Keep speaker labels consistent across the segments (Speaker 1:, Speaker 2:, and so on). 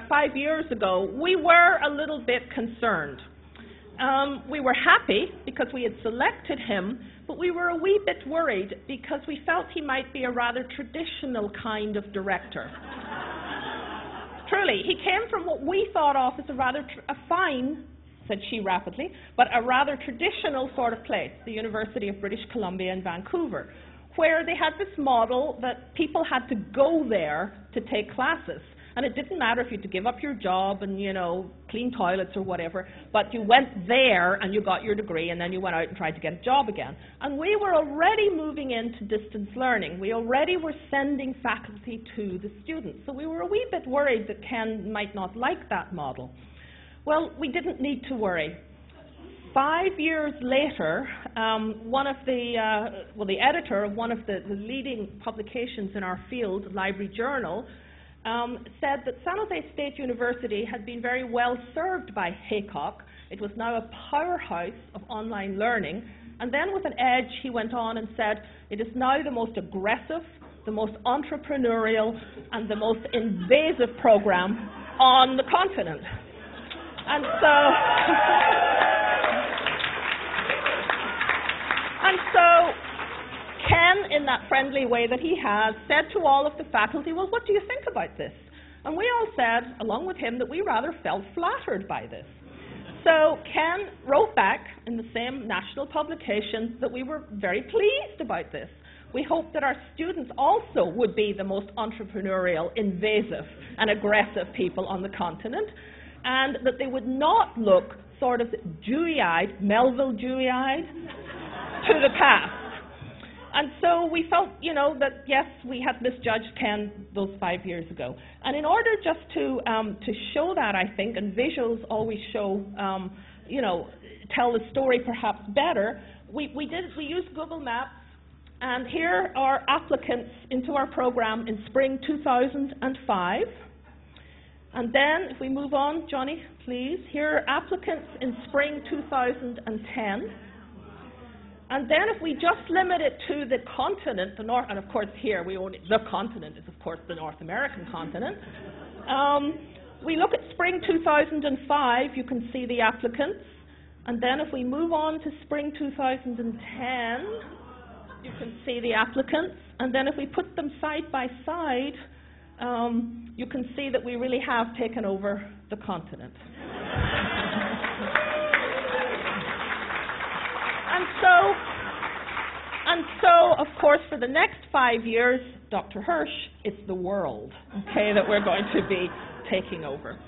Speaker 1: 5 years ago, we were a little bit concerned. We were happy because we had selected him, but we were a wee bit worried because we felt he might be a rather traditional kind of director. Truly, he came from what we thought of as a fine, said she rapidly, but a rather traditional sort of place, the University of British Columbia in Vancouver, where they had this model that people had to go there to take classes. And it didn't matter if you had to give up your job and, clean toilets or whatever, but you went there and you got your degree and then you went out and tried to get a job again. And we were already moving into distance learning. We already were sending faculty to the students. So we were a wee bit worried that Ken might not like that model. Well, we didn't need to worry. 5 years later, the editor of one of the leading publications in our field, Library Journal, said that San Jose State University had been very well served by Haycock. It was now a powerhouse of online learning. And then with an edge, he went on and said, it is now the most aggressive, the most entrepreneurial, and the most invasive program on the continent. And so Ken, in that friendly way that he has, said to all of the faculty, well, what do you think about this? And we all said, along with him, that we rather felt flattered by this. So Ken wrote back in the same national publication that we were very pleased about this. We hoped that our students also would be the most entrepreneurial, invasive, and aggressive people on the continent, and that they would not look sort of dewy-eyed, Melville dewy-eyed, to the past. And so we felt, that yes, we had misjudged Ken those 5 years ago. And in order just to show that, I think, and visuals always show, tell the story perhaps better, we used Google Maps, and here are applicants into our program in spring 2005. And then, if we move on, Johnny, please, here are applicants in spring 2010. And then if we just limit it to the continent, the North, and of course here the continent is of course the North American continent. We look at spring 2005, you can see the applicants. And then if we move on to spring 2010, you can see the applicants. And then if we put them side by side, you can see that we really have taken over the continent. And so, of course, for the next 5 years, Dr. Hirsch, it's the world, that we're going to be taking over.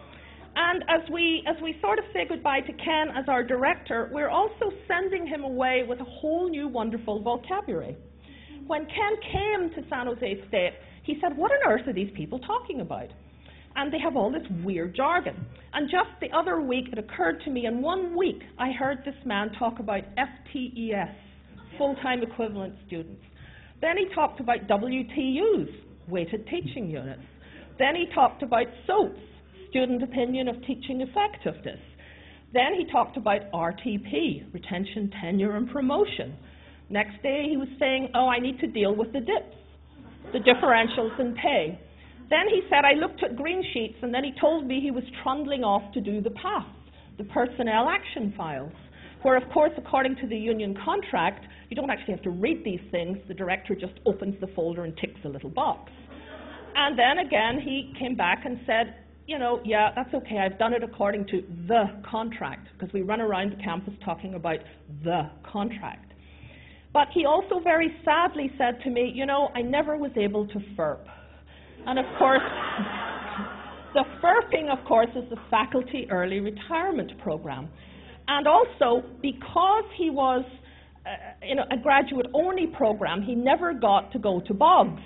Speaker 1: And as we sort of say goodbye to Ken as our director, we're also sending him away with a whole new wonderful vocabulary. When Ken came to San Jose State, he said, what on earth are these people talking about? And they have all this weird jargon. And just the other week, it occurred to me, in 1 week, I heard this man talk about FTES, full-time equivalent students. Then he talked about WTUs, weighted teaching units. Then he talked about SOAPs, student opinion of teaching effectiveness. Then he talked about RTP, retention, tenure, and promotion. Next day, he was saying, I need to deal with the dips, the differentials in pay. Then he said, I looked at green sheets, and then he told me he was trundling off to do the PAFs, the personnel action files, where, of course, according to the union contract, you don't actually have to read these things. The director just opens the folder and ticks a little box. And then again, he came back and said, yeah, that's okay, I've done it according to the contract, because we run around the campus talking about the contract. But he also very sadly said to me, I never was able to FERP. And of course, the FERPing, of course, is the Faculty Early Retirement Program. And also, because he was a graduate-only program, he never got to go to Boggs.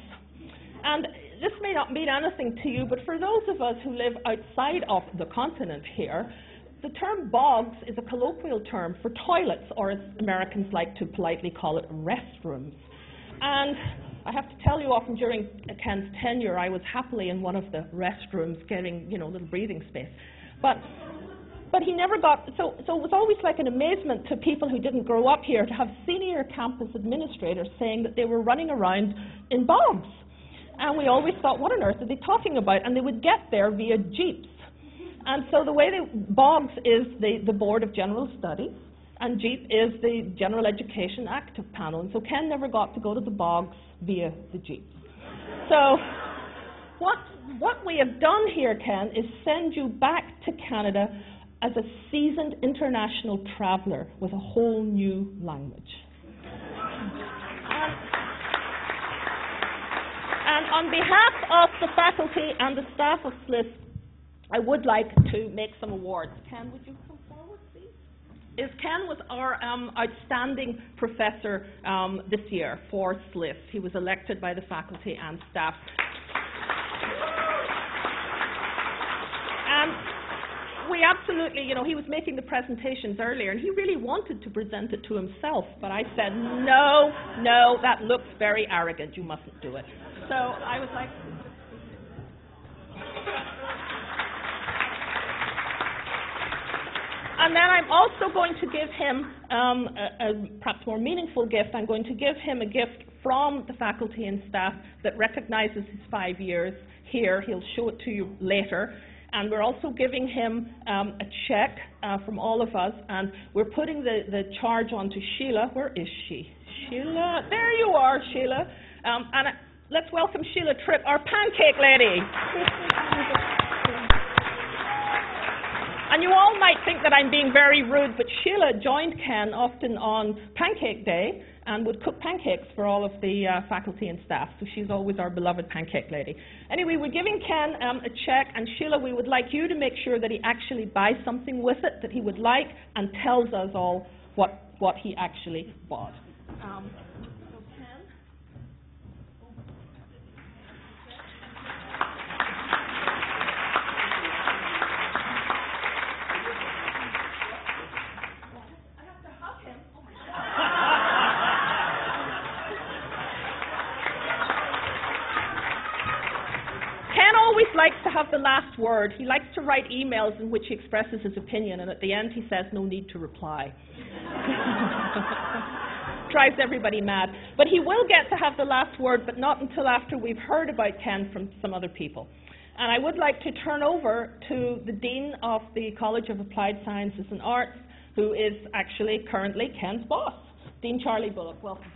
Speaker 1: And this may not mean anything to you, but for those of us who live outside of the continent here, the term Boggs is a colloquial term for toilets, or as Americans like to politely call it, restrooms. And I have to tell you, often during Ken's tenure, I was happily in one of the restrooms getting, a little breathing space. But he never got, so it was always like an amazement to people who didn't grow up here to have senior campus administrators saying that they were running around in Boggs. And we always thought, what on earth are they talking about? And they would get there via jeeps. And so the way BOGS is the Board of General Studies, and JEEP is the General Education Active Panel. And so Ken never got to go to the BOGS via the jeeps. So what we have done here, Ken, is send you back to Canada as a seasoned international traveller with a whole new language. And on behalf of the faculty and the staff of SLIS, I would like to make some awards. Ken, would you come forward, please? Ken was our outstanding professor this year for SLIS. He was elected by the faculty and staff. And we absolutely, he was making the presentations earlier, and he really wanted to present it to himself, but I said, no, that looks very arrogant, you mustn't do it. So I was like, and then I'm also going to give him a perhaps more meaningful gift. I'm going to give him a gift from the faculty and staff that recognizes his 5 years here. He'll show it to you later. And we're also giving him a check from all of us, and we're putting the charge on to Sheila. Where is she? Sheila, there you are, Sheila. Let's welcome Sheila Tripp, our pancake lady. And you all might think that I'm being very rude, but Sheila joined Ken often on Pancake Day and would cook pancakes for all of the faculty and staff. So she's always our beloved pancake lady. Anyway, we're giving Ken a check, and Sheila, we would like you to make sure that he actually buys something with it that he would like and tells us all what he actually bought. Likes to have the last word. He likes to write emails in which he expresses his opinion, and at the end he says no need to reply. Drives everybody mad. But he will get to have the last word, but not until after we've heard about Ken from some other people. And I would like to turn over to the Dean of the College of Applied Sciences and Arts, who is actually currently Ken's boss, Dean Charlie Bullock. Welcome.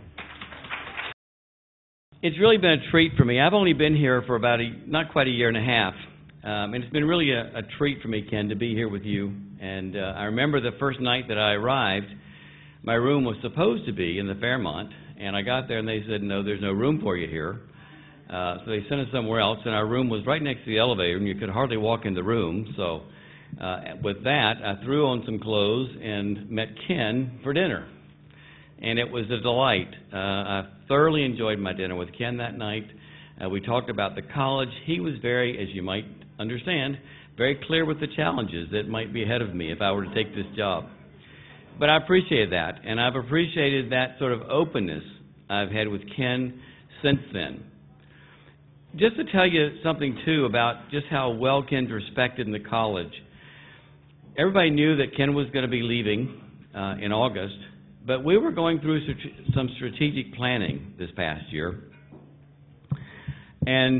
Speaker 2: It's really been a treat for me. I've only been here for about not quite a year and a half, and it's been really a treat for me, Ken, to be here with you. And I remember the first night that I arrived, my room was supposed to be in the Fairmont, and I got there and they said, no, there's no room for you here. So they sent us somewhere else, and our room was right next to the elevator, and you could hardly walk in the room. So with that, I threw on some clothes and met Ken for dinner. And it was a delight. I thoroughly enjoyed my dinner with Ken that night. We talked about the college. He was very, as you might understand, very clear with the challenges that might be ahead of me if I were to take this job. But I appreciated that, and I've appreciated that sort of openness I've had with Ken since then. Just to tell you something, too, about just how well Ken's respected in the college. Everybody knew that Ken was going to be leaving in August, but we were going through some strategic planning this past year. And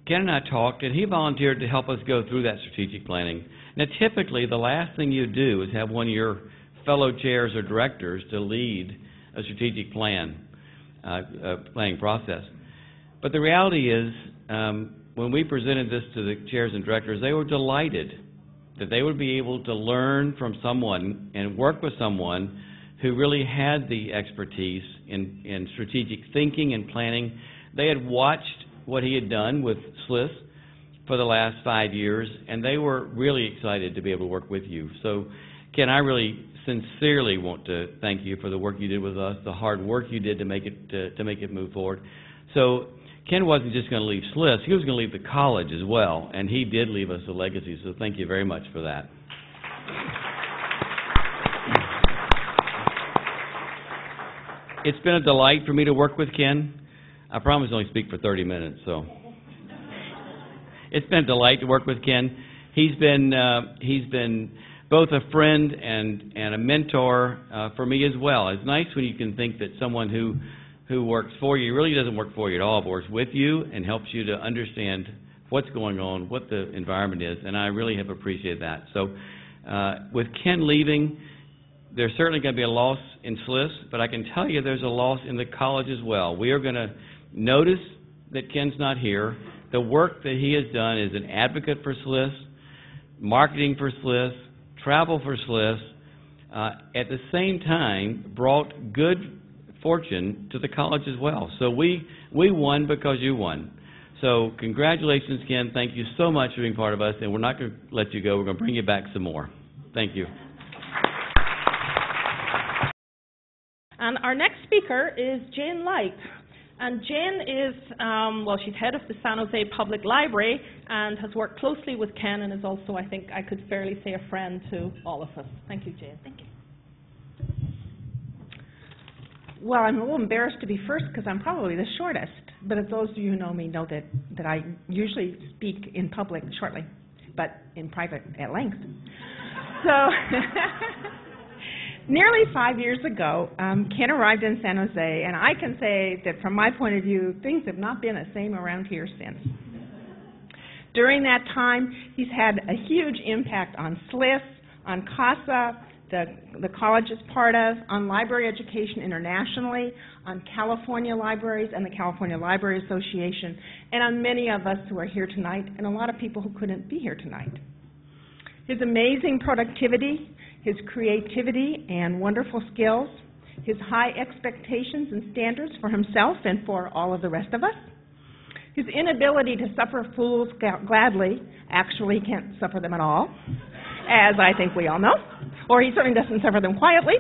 Speaker 2: Ken and I talked, and he volunteered to help us go through that strategic planning. Now, typically, the last thing you do is have one of your fellow chairs or directors to lead a strategic planning process. But the reality is, when we presented this to the chairs and directors, they were delighted that they would be able to learn from someone and work with someone who really had the expertise in strategic thinking and planning. They had watched what he had done with SLIS for the last 5 years, and they were really excited to be able to work with you. So, Ken, I really sincerely want to thank you for the work you did with us, the hard work you did to make it move forward. So, Ken wasn't just going to leave SLIS, he was going to leave the college as well, and he did leave us a legacy, so thank you very much for that. It's been a delight for me to work with Ken. I promise to only speak for 30 minutes, so. It's been a delight to work with Ken. He's been both a friend and a mentor for me as well. It's nice when you can think that someone who who works for you. He really doesn't work for you at all, but works with you and helps you to understand what's going on, what the environment is, and I really have appreciated that. So with Ken leaving, there's certainly going to be a loss in SLIS, but I can tell you there's a loss in the college as well. We are going to notice that Ken's not here. The work that he has done as an advocate for SLIS, marketing for SLIS, travel for SLIS, at the same time brought good fortune to the college as well. So we won because you won. So congratulations, Ken. Thank you so much for being part of us, and we're not going to let you go. We're going to bring you back some more. Thank you.
Speaker 1: And our next speaker is Jane Light. And Jane is, well, she's head of the San Jose Public Library and has worked closely with Ken and is also, I think I could fairly say, a friend to all of us. Thank you, Jane. Thank you.
Speaker 3: Well, I'm a little embarrassed to be first because I'm probably the shortest. But as those of you who know me know that I usually speak in public shortly, but in private at length. So nearly 5 years ago, Ken arrived in San Jose, and I can say that from my point of view, things have not been the same around here since. During that time, he's had a huge impact on SLIS, on CASA, the college is part of, on library education internationally, on California libraries and the California Library Association, and on many of us who are here tonight, and a lot of people who couldn't be here tonight. His amazing productivity, his creativity and wonderful skills, his high expectations and standards for himself and for all of the rest of us, his inability to suffer fools gladly, actually he can't suffer them at all, as I think we all know, or he certainly doesn't suffer them quietly.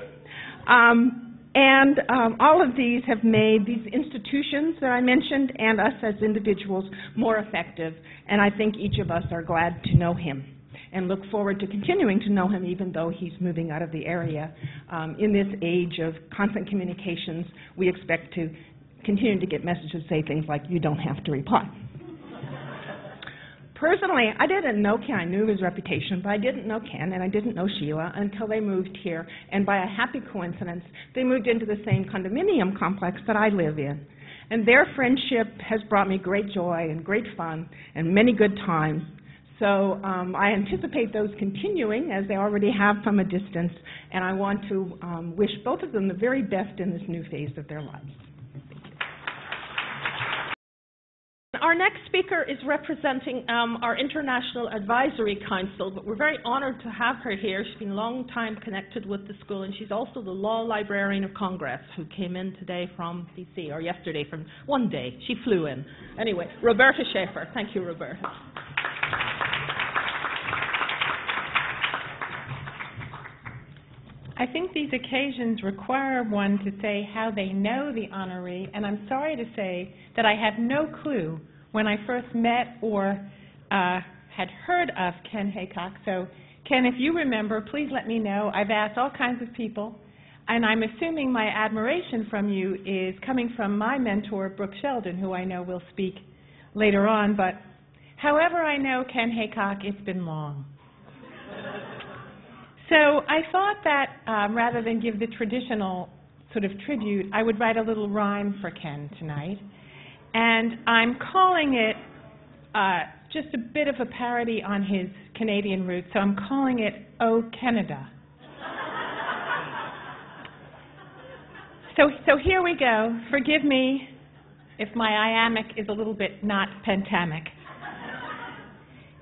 Speaker 3: All of these have made these institutions that I mentioned and us as individuals more effective, and I think each of us are glad to know him and look forward to continuing to know him even though he's moving out of the area. In this age of constant communications, we expect to continue to get messages that say things like, you don't have to reply. Personally, I didn't know Ken. I knew his reputation, but I didn't know Ken and I didn't know Sheila until they moved here. And by a happy coincidence, they moved into the same condominium complex that I live in. And their friendship has brought me great joy and great fun and many good times. So I anticipate those continuing as they already have from a distance. And I want to wish both of them the very best in this new phase of their lives.
Speaker 1: Our next speaker is representing our International Advisory Council, but we're very honored to have her here. She's been a long time connected with the school, and she's also the Law Librarian of Congress, who came in today from D.C., or yesterday from one day. She flew in. Anyway, Roberta Schaefer. Thank you, Roberta.
Speaker 4: I think these occasions require one to say how they know the honoree, and I'm sorry to say that I had no clue when I first met or had heard of Ken Haycock. So, Ken, if you remember, please let me know. I've asked all kinds of people, and I'm assuming my admiration from you is coming from my mentor, Brooke Sheldon, who I know will speak later on. But however I know Ken Haycock, it's been long. So I thought that rather than give the traditional sort of tribute, I would write a little rhyme for Ken tonight. And I'm calling it just a bit of a parody on his Canadian roots, so I'm calling it Oh Canada. So here we go. Forgive me if my iambic is a little bit not pentamic.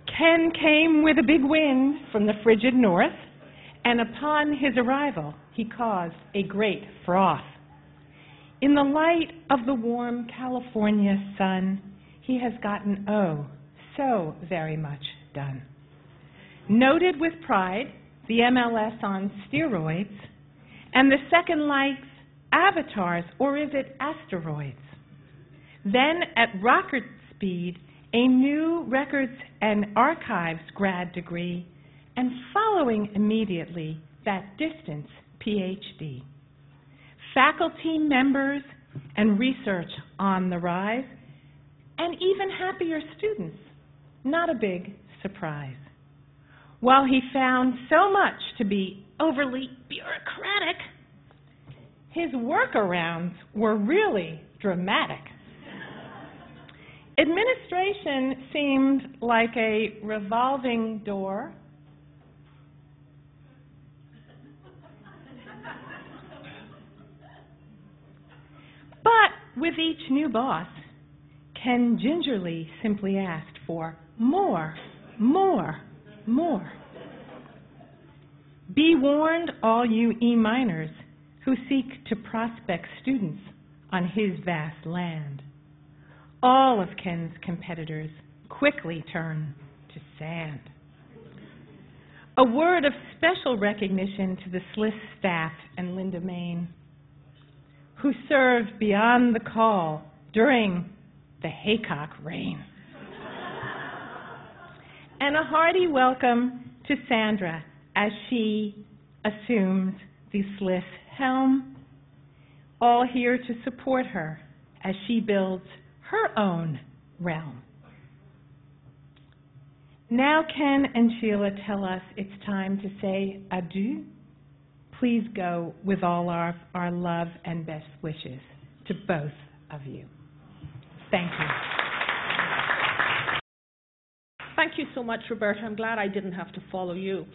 Speaker 4: Ken came with a big wind from the frigid north, and upon his arrival, he caused a great froth. In the light of the warm California sun, he has gotten, oh, so very much done. Noted with pride, the MLS on steroids, and the second likes avatars, or is it asteroids? Then at rocket speed, a new records and archives grad degree, and following immediately that distance PhD. Faculty members and research on the rise, and even happier students, not a big surprise. While he found so much to be overly bureaucratic, His workarounds were really dramatic. Administration seemed like a revolving door. But with each new boss, Ken gingerly simply asked for more, more, more. Be warned, all you E-minors who seek to prospect students on his vast land. All of Ken's competitors quickly turn to sand. A word of special recognition to the SLIS staff and Linda Main, who served beyond the call during the Haycock rain. And a hearty welcome to Sandra as she assumes the SLIS helm, all here to support her as she builds her own realm. Now Ken and Sheila tell us it's time to say adieu. Please go with all our love and best wishes to both of you. Thank you.
Speaker 1: Thank you so much, Roberta. I'm glad I didn't have to follow you.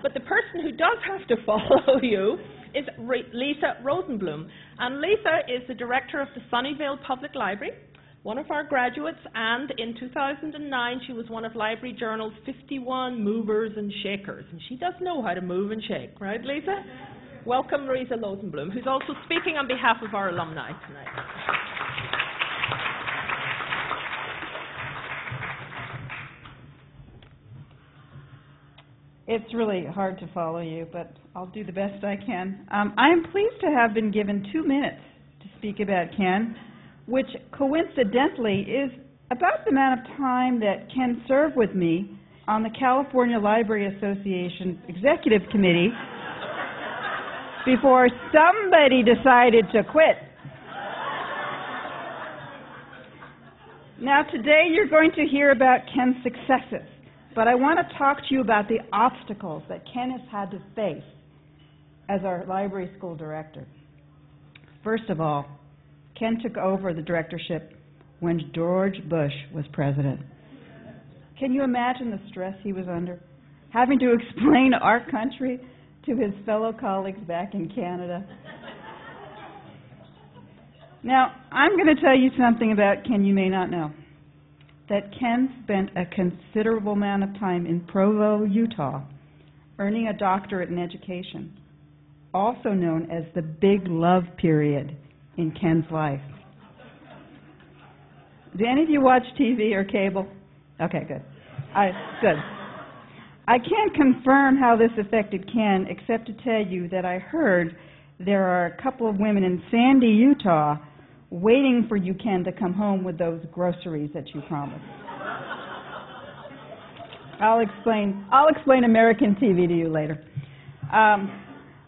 Speaker 1: But the person who does have to follow you is Lisa Rosenblum. And Lisa is the director of the Sunnyvale Public Library, one of our graduates, and in 2009 she was one of Library Journal's 51 movers and shakers. And she does know how to move and shake, right, Lisa? Welcome, Lisa Rosenblum, who's also speaking on behalf of our alumni tonight.
Speaker 5: It's really hard to follow you, but I'll do the best I can. I am pleased to have been given 2 minutes to speak about Ken, which coincidentally is about the amount of time that Ken served with me on the California Library Association Executive Committee before somebody decided to quit. Now today you're going to hear about Ken's successes. But I want to talk to you about the obstacles that Ken has had to face as our library school director. First of all, Ken took over the directorship when George Bush was president. Can you imagine the stress he was under? Having to explain our country to his fellow colleagues back in Canada. Now, I'm going to tell you something about Ken you may not know. That Ken spent a considerable amount of time in Provo, Utah, earning a doctorate in education, also known as the Big Love Period in Ken's life. Do any of you watch TV or cable? Okay, good. Good. I can't confirm how this affected Ken, except to tell you that I heard there are a couple of women in Sandy, Utah, waiting for you, Ken, to come home with those groceries that you promised. I'll explain American TV to you later.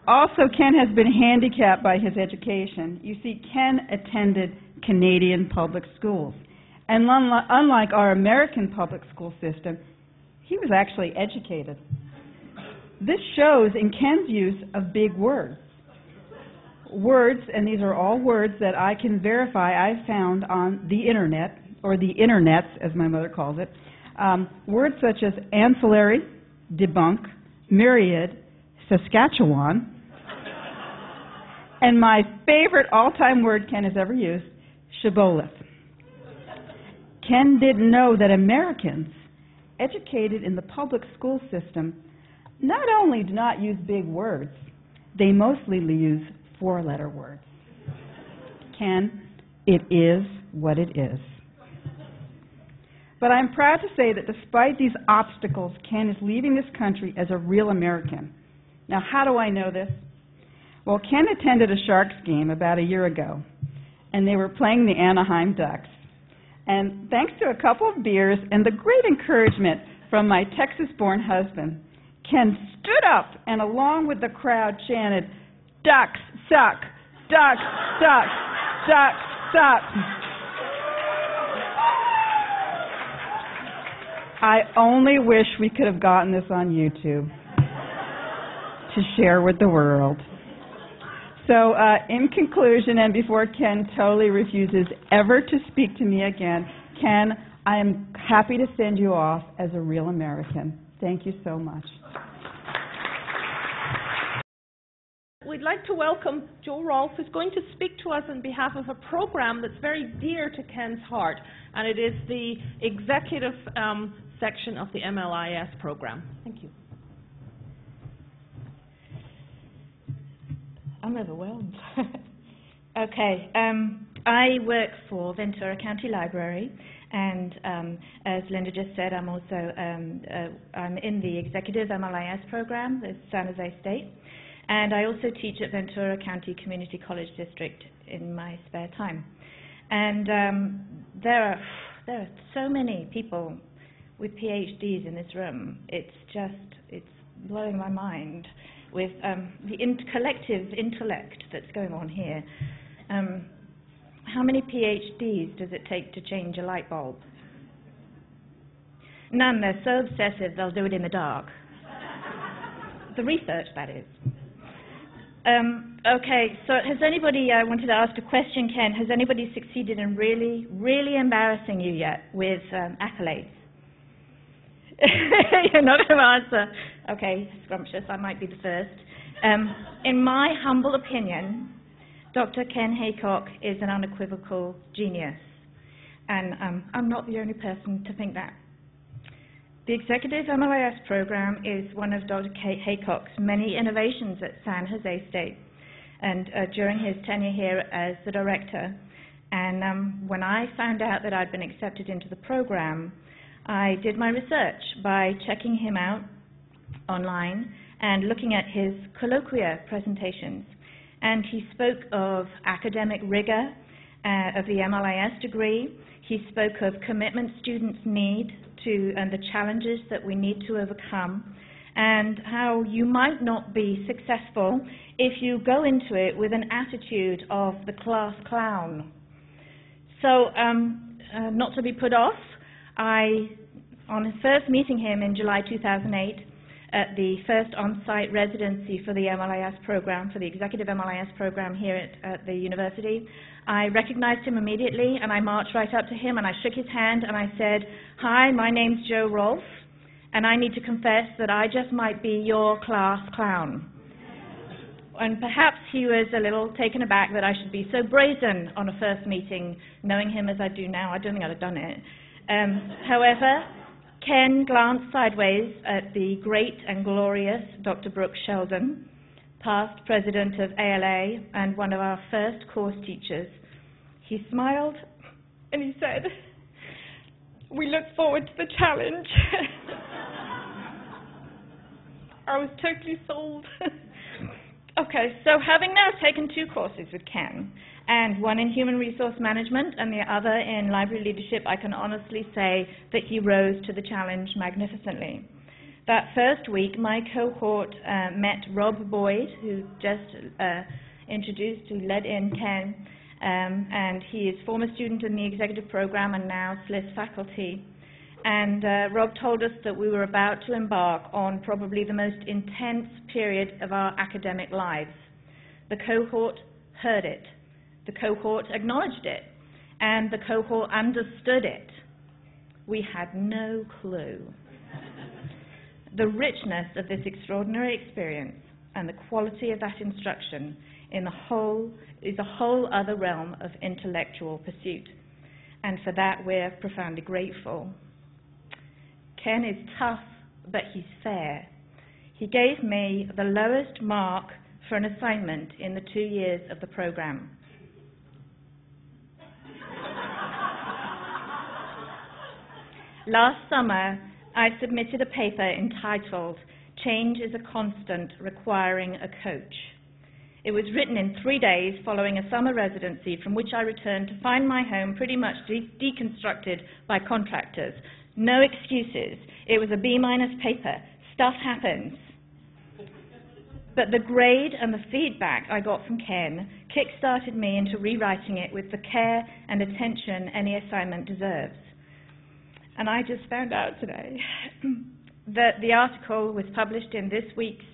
Speaker 5: Also, Ken has been handicapped by his education. You see, Ken attended Canadian public schools. And unlike our American public school system, he was actually educated. This shows in Ken's use of big words. Words, and these are all words that I can verify I found on the internet, or the internets, as my mother calls it. Words such as ancillary, debunk, myriad, Saskatchewan, and my favorite all-time word Ken has ever used, shibboleth. Ken didn't know that Americans educated in the public school system not only do not use big words, they mostly use four-letter words. Ken, it is what it is. But I'm proud to say that despite these obstacles, Ken is leaving this country as a real American. Now, how do I know this? Well, Ken attended a Sharks game about a year ago, and they were playing the Anaheim Ducks. And thanks to a couple of beers and the great encouragement from my Texas-born husband, Ken stood up and along with the crowd chanted, "Ducks suck, ducks suck, ducks suck." I only wish we could have gotten this on YouTube to share with the world. So, in conclusion, and before Ken totally refuses ever to speak to me again, Ken, I am happy to send you off as a real American. Thank you so much.
Speaker 1: We'd like to welcome Joe Rolfe, who's going to speak to us on behalf of a program that's very dear to Ken's heart, and it is the executive section of the MLIS program. Thank you.
Speaker 6: I'm overwhelmed. Okay, I work for Ventura County Library, and as Linda just said, I'm also I'm in the executive MLIS program with San Jose State, and I also teach at Ventura County Community College District in my spare time. And there are so many people with PhDs in this room. It's blowing my mind with the collective intellect that's going on here. How many PhDs does it take to change a light bulb? None. They're so obsessive they'll do it in the dark. The research, that is. Okay, so has anybody, I wanted to ask a question, Ken, has anybody succeeded in really, really embarrassing you yet with accolades? You're not going to answer. Okay, scrumptious, I might be the first. In my humble opinion, Dr. Ken Haycock is an unequivocal genius, and I'm not the only person to think that. The Executive MLIS program is one of Dr. Haycock's many innovations at San Jose State, and during his tenure here as the director. And when I found out that I'd been accepted into the program, I did my research by checking him out online and looking at his colloquia presentations. And he spoke of academic rigor of the MLIS degree. He spoke of commitment students need to, and the challenges that we need to overcome, and how you might not be successful if you go into it with an attitude of the class clown. So, not to be put off, on first meeting him in July 2008, at the first on-site residency for the MLIS program, for the executive MLIS program here at the university, I recognized him immediately, and I marched right up to him, and I shook his hand, and I said, "Hi, my name's Joe Rolfe, and I need to confess that I just might be your class clown." And perhaps he was a little taken aback that I should be so brazen on a first meeting, knowing him as I do now. I don't think I'd have done it. However, Ken glanced sideways at the great and glorious Dr. Brooke Sheldon, past president of ALA and one of our first course teachers. He smiled and he said, "We look forward to the challenge." I was totally sold. Okay, so having now taken 2 courses with Ken, and one in human resource management and the other in library leadership, I can honestly say that he rose to the challenge magnificently. That first week, my cohort met Rob Boyd, who just introduced, who led in Ken, and he is former student in the executive program and now SLIS faculty. And Rob told us that we were about to embark on probably the most intense period of our academic lives. The cohort heard it. The cohort acknowledged it, and the cohort understood it. We had no clue. The richness of this extraordinary experience and the quality of that instruction is a whole other realm of intellectual pursuit, and for that we're profoundly grateful. Ken is tough, but he's fair. He gave me the lowest mark for an assignment in the 2 years of the program. Last summer, I submitted a paper entitled "Change is a Constant Requiring a Coach." It was written in 3 days following a summer residency from which I returned to find my home pretty much deconstructed by contractors. No excuses. It was a B- paper. Stuff happens. But the grade and the feedback I got from Ken kick-started me into rewriting it with the care and attention any assignment deserves. And I just found out today that the article was published in this week's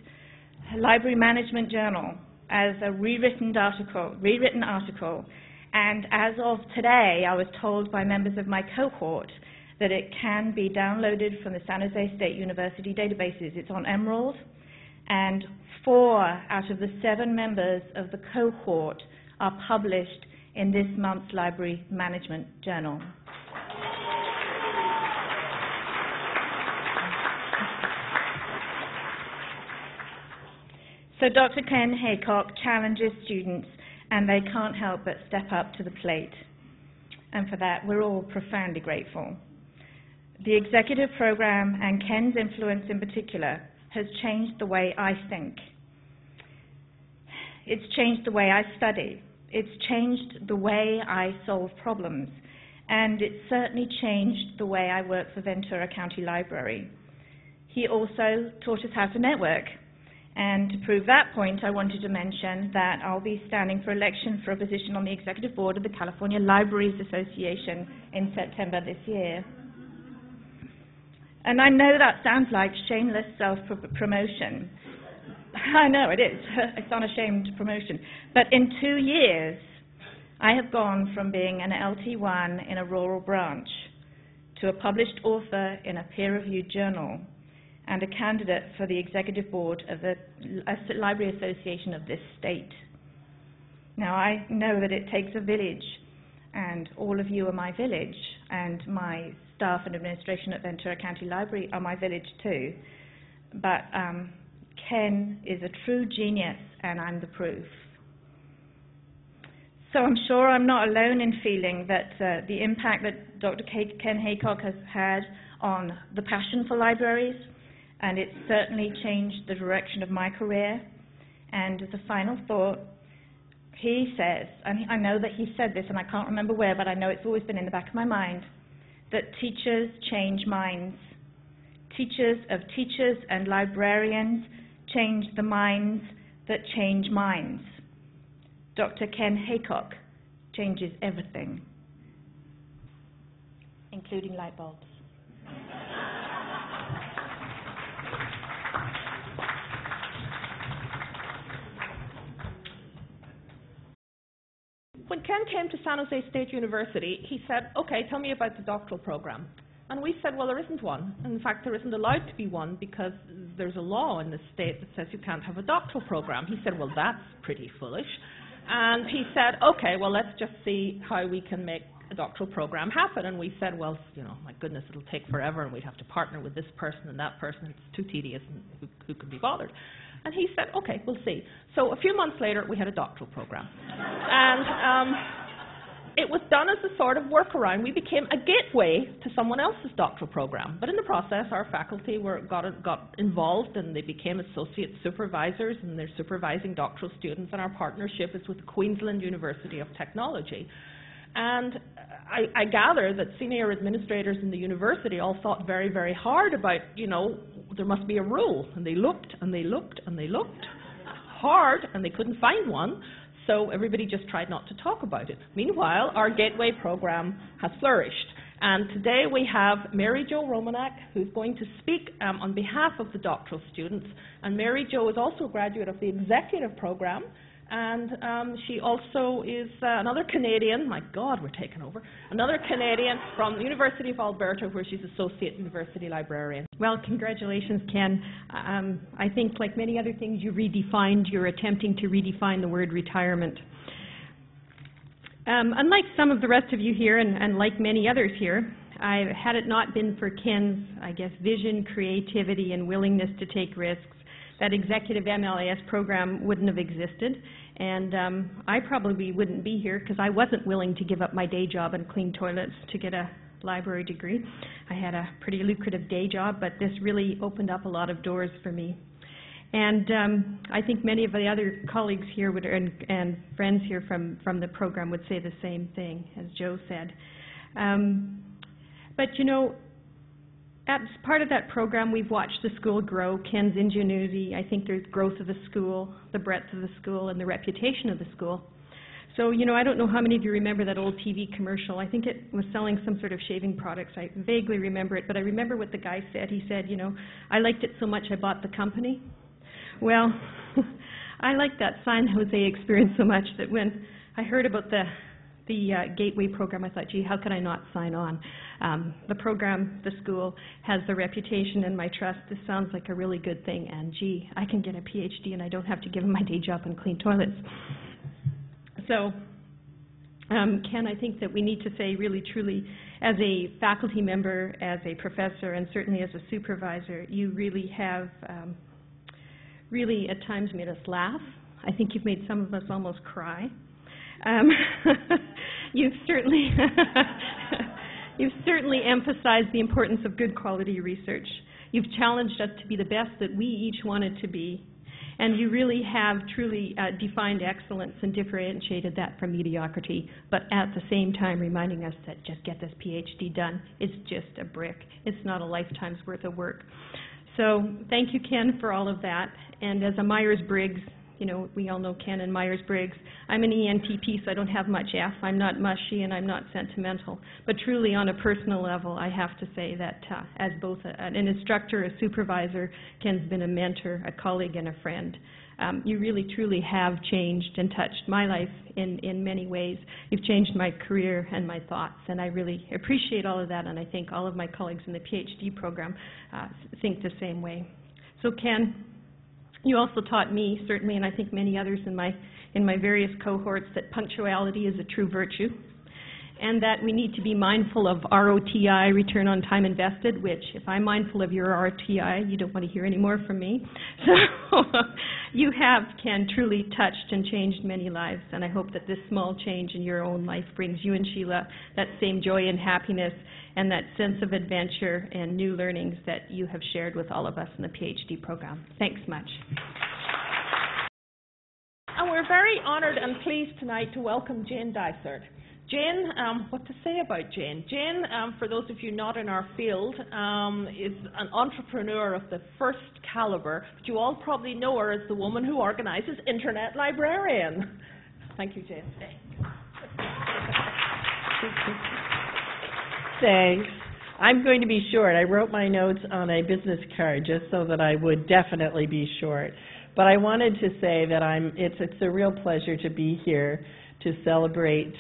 Speaker 6: Library Management Journal, as a rewritten article. And as of today, I was told by members of my cohort that it can be downloaded from the San Jose State University databases. It's on Emerald, and 4 out of the 7 members of the cohort are published in this month's Library Management Journal. So Dr. Ken Haycock challenges students, and they can't help but step up to the plate. And for that, we're all profoundly grateful. The executive program, and Ken's influence in particular, has changed the way I think. It's changed the way I study. It's changed the way I solve problems. And it's certainly changed the way I work for Ventura County Library. He also taught us how to network. And to prove that point, I wanted to mention that I'll be standing for election for a position on the executive board of the California Libraries Association in September this year. And I know that sounds like shameless self-promotion. I know it is. It's unashamed promotion. But in 2 years, I have gone from being an LT1 in a rural branch to a published author in a peer-reviewed journal and a candidate for the executive board of the Library Association of this state. Now, I know that it takes a village, and all of you are my village, and my staff and administration at Ventura County Library are my village too. But Ken is a true genius, and I'm the proof. So I'm sure I'm not alone in feeling that the impact that Dr. Ken Haycock has had on the passion for libraries, and it's certainly changed the direction of my career. And as a final thought, he says, and I know that he said this, and I can't remember where, but I know it's always been in the back of my mind, that teachers change minds. Teachers of teachers and librarians change the minds that change minds. Dr. Ken Haycock changes everything, including light bulbs.
Speaker 1: When Ken came to San Jose State University, he said, okay, tell me about the doctoral program. And we said, well, there isn't one. And in fact, there isn't allowed to be one because there's a law in the state that says you can't have a doctoral program. He said, well, that's pretty foolish. And he said, okay, well, let's just see how we can make a doctoral program happen. And we said, well, you know, my goodness, it'll take forever, and we'd have to partner with this person and that person. It's too tedious, and who could be bothered? And he said, okay, we'll see. So a few months later, we had a doctoral program. And it was done as a sort of workaround. We became a gateway to someone else's doctoral program. But in the process, our faculty got involved, and they became associate supervisors, and they're supervising doctoral students. And our partnership is with the Queensland University of Technology. And I gather that senior administrators in the university all thought very, very hard about, you know, there must be a rule. And they looked, and they looked, and they looked hard, and they couldn't find one. So everybody just tried not to talk about it. Meanwhile, our Gateway program has flourished. And today we have Mary Jo Romanak, who's going to speak on behalf of the doctoral students. And Mary Jo is also a graduate of the executive program. And she also is another Canadian, my God, we're taking over, another Canadian from the University of Alberta, where she's Associate University Librarian.
Speaker 7: Well, congratulations, Ken. I think, like many other things you redefined, you're attempting to redefine the word retirement. Unlike some of the rest of you here, and like many others here, had it not been for Ken's, I guess, vision, creativity, and willingness to take risks, that executive MLAS program wouldn't have existed, and I probably wouldn't be here because I wasn't willing to give up my day job and clean toilets to get a library degree. I had a pretty lucrative day job, but this really opened up a lot of doors for me. And I think many of the other colleagues here would, and friends here from the program would say the same thing, as Joe said. But you know, as part of that program, we've watched the school grow, Ken's ingenuity. I think there's growth of the school, the breadth of the school, and the reputation of the school. So, you know, I don't know how many of you remember that old TV commercial. I think it was selling some sort of shaving products. I vaguely remember it, but I remember what the guy said. He said, you know, I liked it so much I bought the company. Well, I like that San Jose experience so much that when I heard about the Gateway program, I thought, gee, how can I not sign on? The program, the school, has the reputation and my trust. This sounds like a really good thing, and gee, I can get a PhD and I don't have to give them my day job and clean toilets. So, Ken, I think that we need to say really, truly, as a faculty member, as a professor, and certainly as a supervisor, you really have really at times made us laugh. I think you've made some of us almost cry. You've certainly emphasized the importance of good quality research. You've challenged us to be the best that we each wanted to be, and you really have truly defined excellence and differentiated that from mediocrity, but at the same time reminding us that just get this PhD done. It's just a brick. It's not a lifetime's worth of work. So thank you, Ken, for all of that. And as a Myers-Briggs, you know, we all know Ken and Myers-Briggs. I'm an ENTP, so I don't have much F. I'm not mushy and I'm not sentimental. But truly, on a personal level, I have to say that as both an instructor, a supervisor, Ken's been a mentor, a colleague, and a friend. You really, truly have changed and touched my life in many ways. You've changed my career and my thoughts, and I really appreciate all of that, and I think all of my colleagues in the PhD program think the same way. So, Ken, you also taught me, certainly, and I think many others in my various cohorts, that punctuality is a true virtue, and that we need to be mindful of ROTI, return on time invested, which, if I'm mindful of your ROTI, you don't want to hear any more from me. So you have, Ken, truly touched and changed many lives, and I hope that this small change in your own life brings you and Sheila that same joy and happiness and that sense of adventure and new learnings that you have shared with all of us in the PhD program. Thanks much.
Speaker 1: And we're very honoured and pleased tonight to welcome Jane Dysart. Jane, what to say about Jane? Jane, for those of you not in our field, is an entrepreneur of the first calibre, but you all probably know her as the woman who organises Internet Librarian. Thank you, Jane.
Speaker 8: Thanks. I'm going to be short. I wrote my notes on a business card just so that I would definitely be short. But I wanted to say that it's a real pleasure to be here to celebrate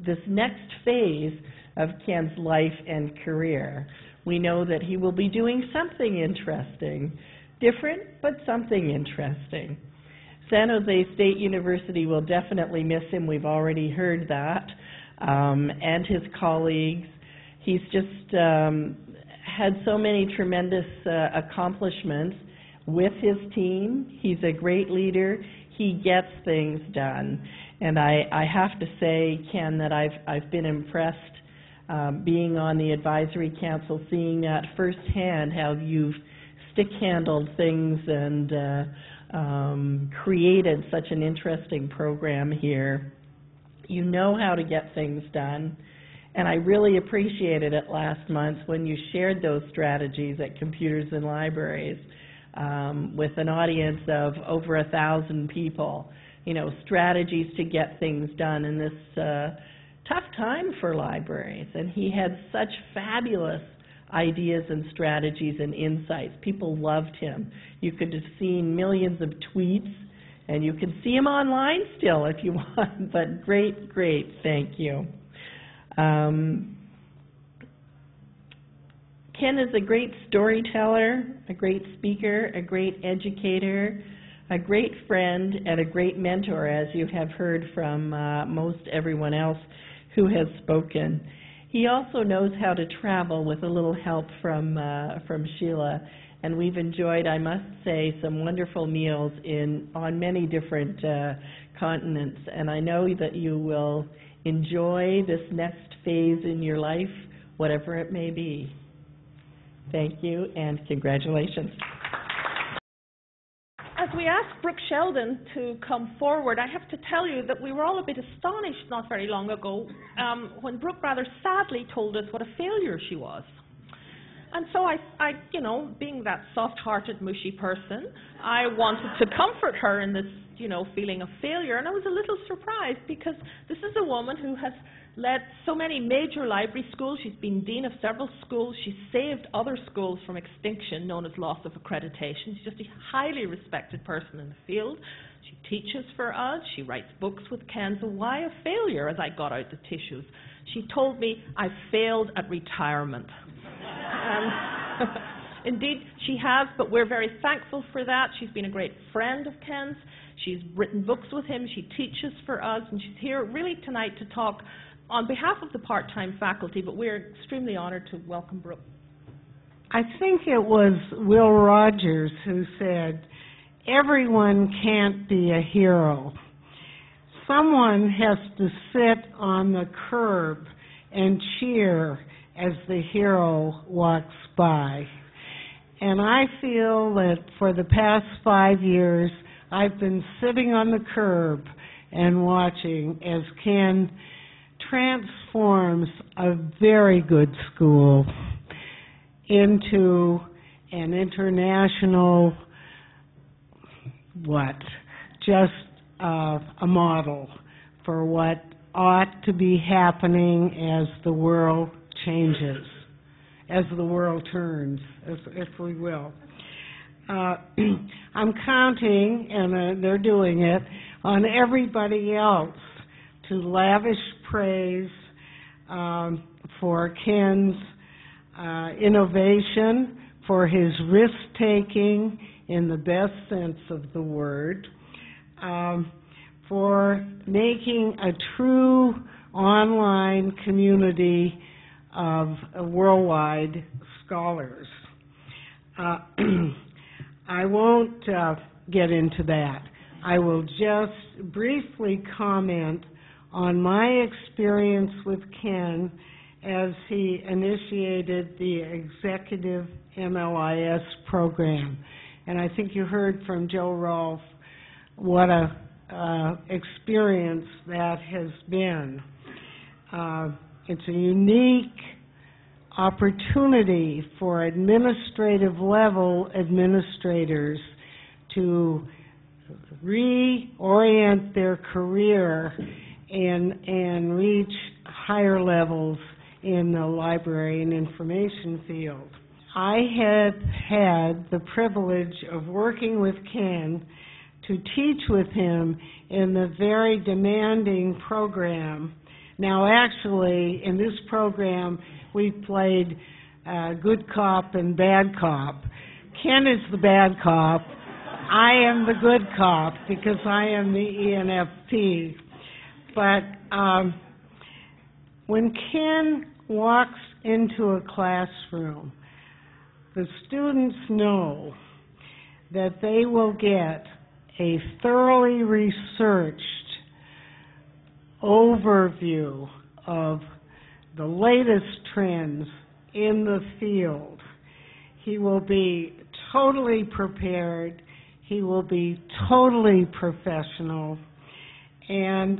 Speaker 8: this next phase of Ken's life and career. We know that he will be doing something interesting, different, but something interesting. San Jose State University will definitely miss him. We've already heard that. And his colleagues. He's just had so many tremendous accomplishments with his team. He's a great leader. He gets things done. And I have to say, Ken, that I've been impressed being on the advisory council, seeing that firsthand, how you've stick-handled things and created such an interesting program here. You know how to get things done, and I really appreciated it last month when you shared those strategies at Computers in Libraries with an audience of over 1,000 people. You know, strategies to get things done in this tough time for libraries. And he had such fabulous ideas and strategies and insights. People loved him. You could have seen millions of tweets, and you can see him online still if you want, but great, thank you. Ken is a great storyteller, a great speaker, a great educator, a great friend, and a great mentor, as you have heard from most everyone else who has spoken. He also knows how to travel with a little help from Sheila, and we've enjoyed, I must say, some wonderful meals on many different continents, and I know that you will enjoy this next phase in your life, whatever it may be. Thank you, and congratulations.
Speaker 1: As we asked Brooke Sheldon to come forward, I have to tell you that we were all a bit astonished not very long ago when Brooke rather sadly told us what a failure she was. And so I, you know, being that soft-hearted, mushy person, I wanted to comfort her in this, you know, feeling of failure. And I was a little surprised because this is a woman who has led so many major library schools. She's been dean of several schools. She's saved other schools from extinction, known as loss of accreditation. She's just a highly respected person in the field. She teaches for us. She writes books with Ken. So why a failure as I got out the tissues? She told me I failed at retirement. Indeed, she has, but we're very thankful for that. She's been a great friend of Ken's. She's written books with him. She teaches for us, and she's here really tonight to talk on behalf of the part-time faculty, but we're extremely honored to welcome Brooke.
Speaker 9: I think it was Will Rogers who said, everyone can't be a hero. Someone has to sit on the curb and cheer as the hero walks by. And I feel that for the past 5 years, I've been sitting on the curb and watching as Ken transforms a very good school into an international, just a model for what ought to be happening as the world changes, as the world turns, if we will. I'm counting, and they're doing it, on everybody else to lavish praise for Ken's innovation, for his risk-taking in the best sense of the word, for making a true online community of worldwide scholars. I won't get into that. I will just briefly comment on my experience with Ken as he initiated the Executive MLIS program. And I think you heard from Joe Rolfe what a experience that has been. It's a unique opportunity for administrative level administrators to reorient their career and reach higher levels in the library and information field. I have had the privilege of working with Ken to teach with him in the very demanding program. Now, actually, in this program, we played good cop and bad cop. Ken is the bad cop. I am the good cop because I am the ENFP. But when Ken walks into a classroom, the students know that they will get a thoroughly researched overview of the latest trends in the field. He will be totally prepared. He will be totally professional. And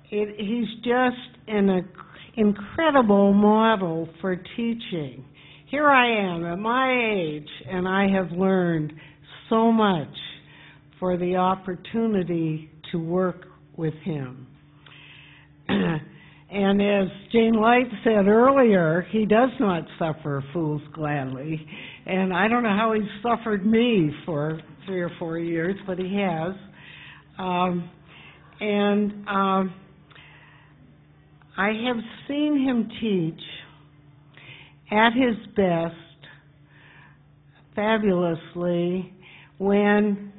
Speaker 9: he's just an incredible model for teaching. Here I am at my age, and I have learned so much for the opportunity to work with him. And as Jane Light said earlier, he does not suffer fools gladly. And I don't know how he's suffered me for 3 or 4 years, but he has. I have seen him teach at his best, fabulously, when,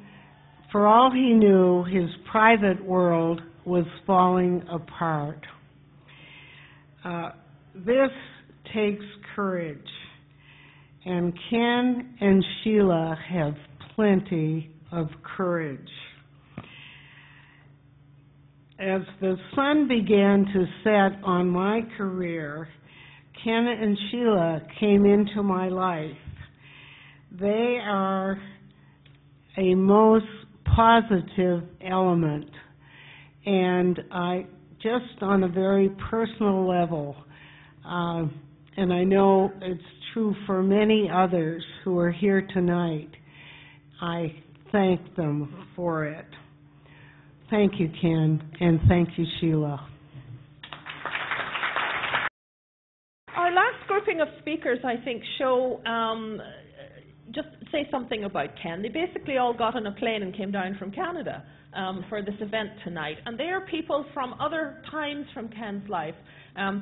Speaker 9: for all he knew, his private world was falling apart. This takes courage, and Ken and Sheila have plenty of courage. As the sun began to set on my career, Ken and Sheila came into my life. They are a most positive element, and I, just on a very personal level, and I know it's true for many others who are here tonight, I thank them for it. Thank you, Ken, and thank you, Sheila.
Speaker 1: Our last grouping of speakers, I think, show, just say something about Ken. They basically all got on a plane and came down from Canada for this event tonight. And they are people from other times from Ken's life,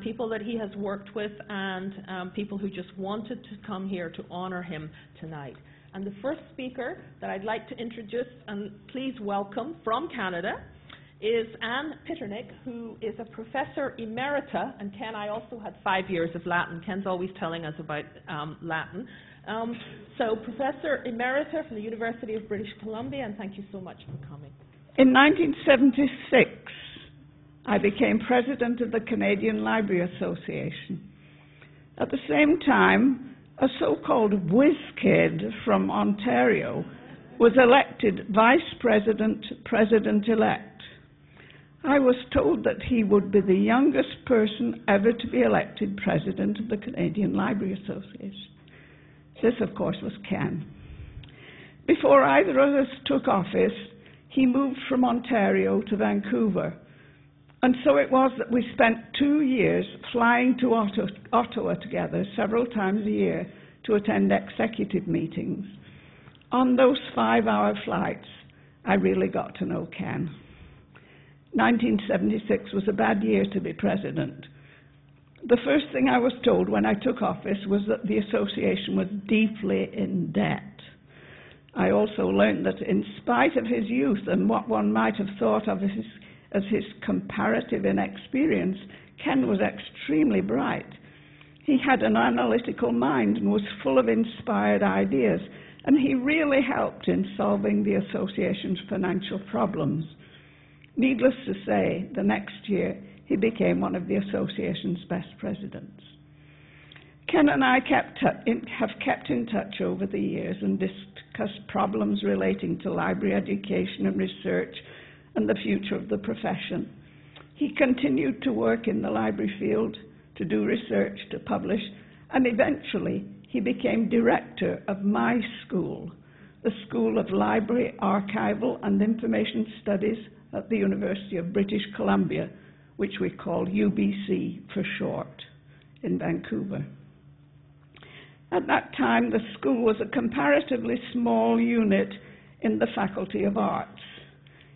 Speaker 1: people that he has worked with, and people who just wanted to come here to honor him tonight. And the first speaker that I'd like to introduce, and please welcome from Canada, is Anne Pitternick, who is a professor emerita. And Ken, I also had 5 years of Latin. Ken's always telling us about Latin. So Professor Emerita from the University of British Columbia, and thank you so much for coming.
Speaker 10: In 1976, I became president of the Canadian Library Association. At the same time, a so-called whiz kid from Ontario was elected vice president, president-elect. I was told that he would be the youngest person ever to be elected president of the Canadian Library Association. This, of course, was Ken. Before either of us took office, he moved from Ontario to Vancouver. And so it was that we spent 2 years flying to Ottawa together several times a year to attend executive meetings. On those 5-hour flights, I really got to know Ken. 1976 was a bad year to be president. The first thing I was told when I took office was that the association was deeply in debt. I also learned that in spite of his youth and what one might have thought of as his comparative inexperience, Ken was extremely bright. He had an analytical mind and was full of inspired ideas, and he really helped in solving the association's financial problems. Needless to say, the next year, he became one of the association's best presidents. Ken and I have kept in touch over the years and discussed problems relating to library education and research and the future of the profession. He continued to work in the library field, to do research, to publish, and eventually he became director of my school, the School of Library, Archival and Information Studies at the University of British Columbia, which we call UBC for short, in Vancouver. At that time, the school was a comparatively small unit in the Faculty of Arts.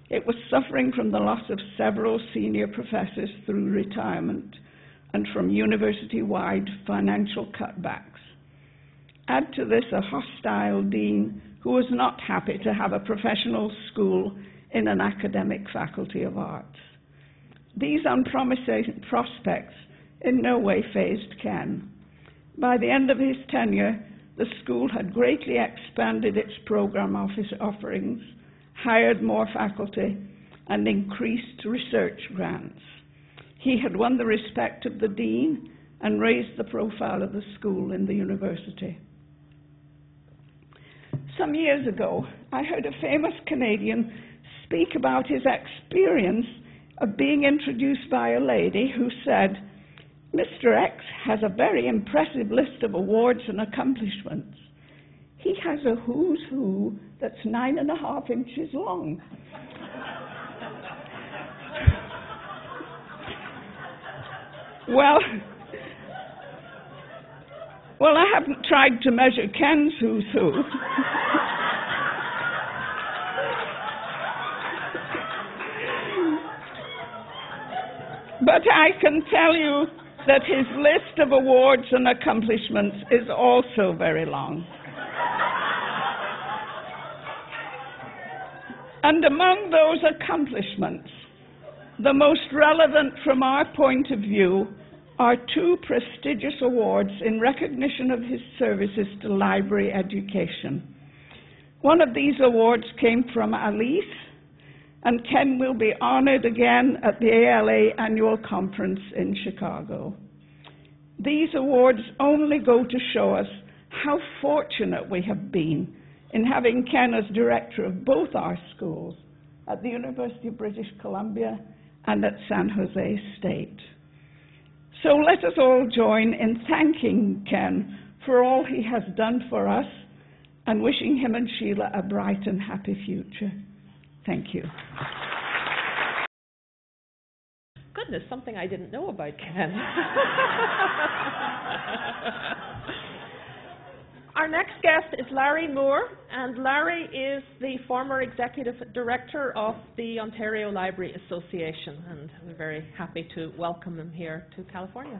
Speaker 10: It was suffering from the loss of several senior professors through retirement and from university-wide financial cutbacks. Add to this a hostile dean who was not happy to have a professional school in an academic Faculty of Arts. These unpromising prospects in no way fazed Ken. By the end of his tenure, the school had greatly expanded its program offerings, hired more faculty, and increased research grants. He had won the respect of the dean and raised the profile of the school in the university. Some years ago, I heard a famous Canadian speak about his experience of being introduced by a lady who said, "Mr. X has a very impressive list of awards and accomplishments. He has a who's who that's 9.5 inches long." Well, I haven't tried to measure Ken's who's who. But I can tell you that his list of awards and accomplishments is also very long. And among those accomplishments, the most relevant from our point of view are 2 prestigious awards in recognition of his services to library education. One of these awards came from Alice, and Ken will be honored again at the ALA annual conference in Chicago. These awards only go to show us how fortunate we have been in having Ken as director of both our schools, at the University of British Columbia and at San Jose State. So let us all join in thanking Ken for all he has done for us and wishing him and Sheila a bright and happy future. Thank you.
Speaker 1: Goodness, something I didn't know about Ken. Our next guest is Larry Moore, and Larry is the former executive director of the Ontario Library Association, and we're very happy to welcome him here to California.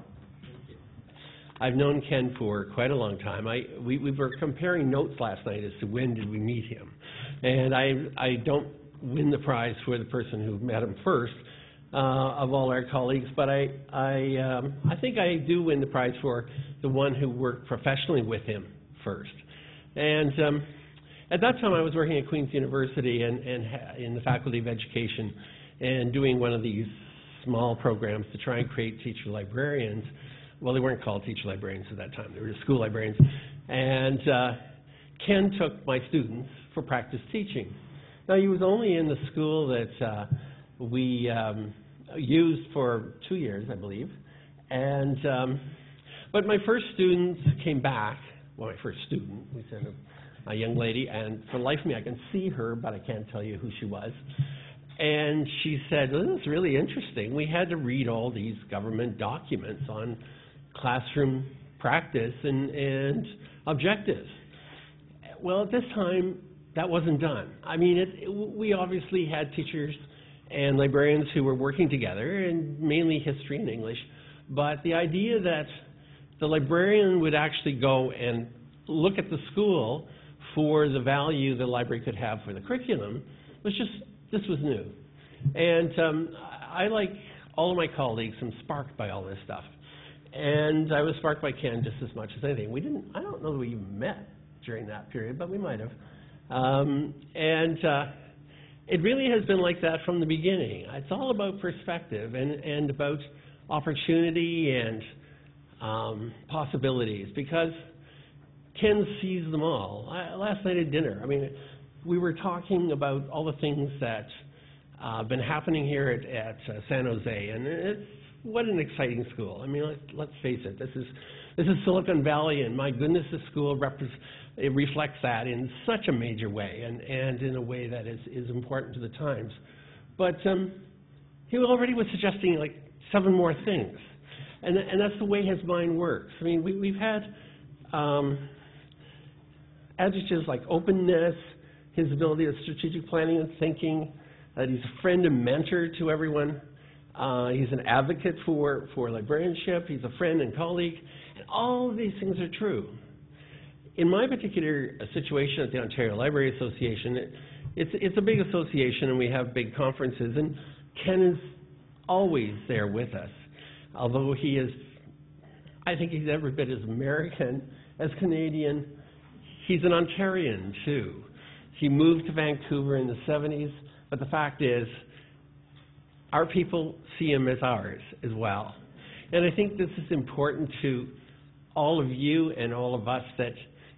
Speaker 11: I've known Ken for quite a long time. We were comparing notes last night as to when did we meet him. And I don't win the prize for the person who met him first of all our colleagues, but I think I do win the prize for the one who worked professionally with him first. And at that time I was working at Queen's University and in the Faculty of Education and doing one of these small programs to try and create teacher librarians. Well, they weren't called teacher librarians at that time. They were just school librarians. And Ken took my students for practice teaching. Now, he was only in the school that we used for 2 years, I believe. And but my first students came back. Well, my first student, we said a young lady, and for the life of me, I can see her, but I can't tell you who she was. And she said, well, this is really interesting. We had to read all these government documents on classroom practice and objectives. Well, at this time, that wasn't done. I mean, we obviously had teachers and librarians who were working together, and mainly history and English, but the idea that the librarian would actually go and look at the school for the value the library could have for the curriculum was this was new. And I, like all of my colleagues, am sparked by all this stuff. And I was sparked by Ken just as much as anything. I don't know that we even met during that period, but we might have. It really has been like that from the beginning. It's all about perspective and about opportunity and possibilities, because Ken sees them all. Last night at dinner, I mean, we were talking about all the things that have been happening here at San Jose, and what an exciting school. I mean, let's face it, this is Silicon Valley, and my goodness, this school it reflects that in such a major way, and in a way that is important to the times. But he already was suggesting like 7 more things, and that's the way his mind works. I mean, we've had adjectives like openness, his ability of strategic planning and thinking, that he's a friend and mentor to everyone. He's an advocate for librarianship. He's a friend and colleague. And all of these things are true. In my particular situation at the Ontario Library Association, it's a big association, and we have big conferences, and Ken is always there with us. Although he is, I think he's every bit as American as Canadian. He's an Ontarian, too. He moved to Vancouver in the 70s, but the fact is, our people see him as ours as well. And I think this is important to all of you and all of us, that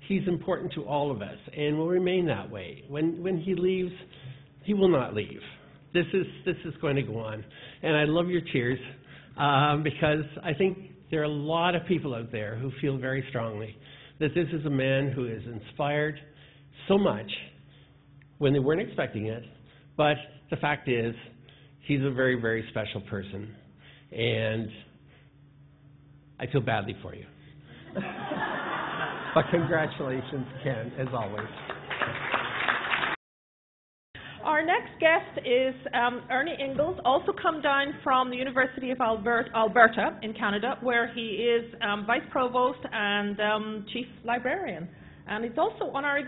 Speaker 11: he's important to all of us and will remain that way. When he leaves, he will not leave. This is going to go on. And I love your cheers, because I think there are a lot of people out there who feel very strongly that this is a man who has inspired so much when they weren't expecting it. But the fact is, he's a very, very special person, and I feel badly for you. But congratulations, Ken, as always.
Speaker 1: Our next guest is Ernie Ingalls, also come down from the University of Alberta in Canada, where he is Vice Provost and Chief Librarian. And he's also on our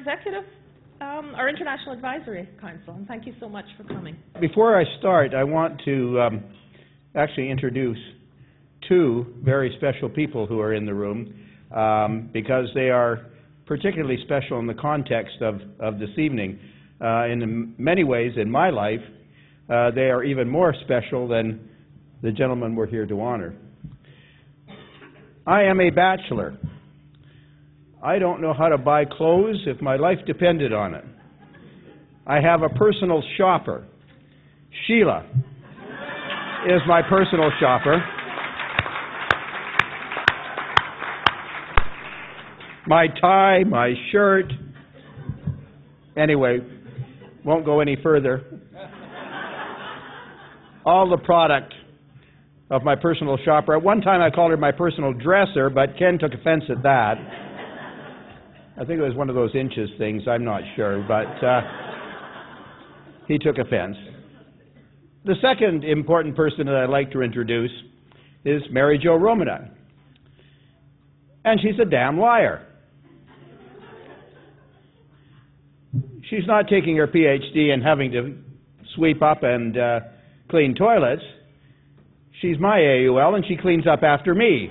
Speaker 1: our International Advisory Council. And thank you so much for coming.
Speaker 12: Before I start, I want to actually introduce 2 very special people who are in the room, because they are particularly special in the context of this evening. In many ways, in my life, they are even more special than the gentleman we're here to honor. I am a bachelor. I don't know how to buy clothes if my life depended on it. I have a personal shopper. Sheila is my personal shopper. my tie, my shirt. Anyway, won't go any further. All the product of my personal shopper. At one time I called her my personal dresser, but Ken took offense at that. I think it was one of those inches things, I'm not sure, but he took offense. The second important person that I'd like to introduce is Mary Jo Romanow. And she's a damn liar. She's not taking her PhD and having to sweep up and clean toilets. She's my AUL, and she cleans up after me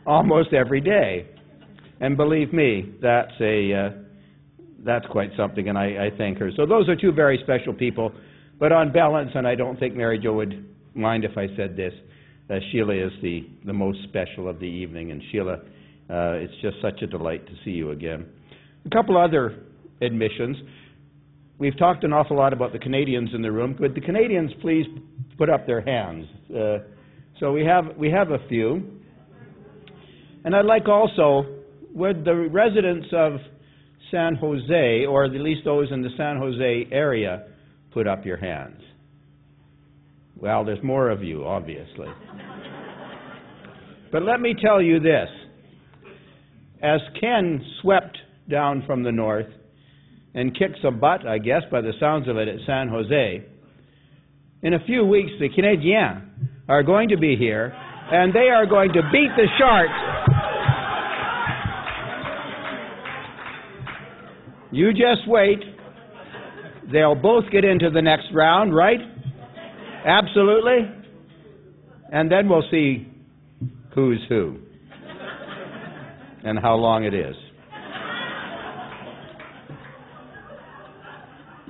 Speaker 12: almost every day. And believe me, that's quite something, and I thank her. So those are two very special people. But on balance, and I don't think Mary Jo would mind if I said this, Sheila is the most special of the evening. And Sheila, it's just such a delight to see you again. A couple other admissions. We've talked an awful lot about the Canadians in the room. Could the Canadians please put up their hands? So we have a few. And I'd like also, would the residents of San Jose, or at least those in the San Jose area, put up your hands? Well, there's more of you, obviously. But let me tell you this. As Ken swept down from the north and kicked some butt, I guess, by the sounds of it, at San Jose, in a few weeks the Canadiens are going to be here, and they are going to beat the Sharks. You just wait. They'll both get into the next round, right? Absolutely. And then we'll see who's who and how long it is.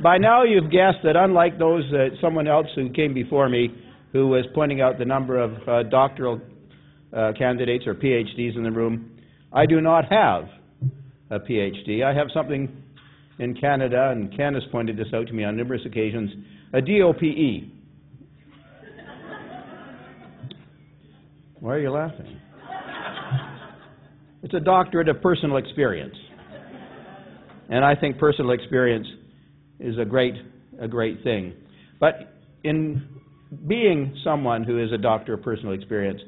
Speaker 12: By now you've guessed that unlike those, someone else who came before me who was pointing out the number of doctoral candidates or PhDs in the room, I do not have a PhD. I have something in Canada, and Ken has pointed this out to me on numerous occasions, a DOPE. Why are you laughing? It's a doctorate of personal experience. And I think personal experience is a great thing. But in being someone who is a doctor of personal experience,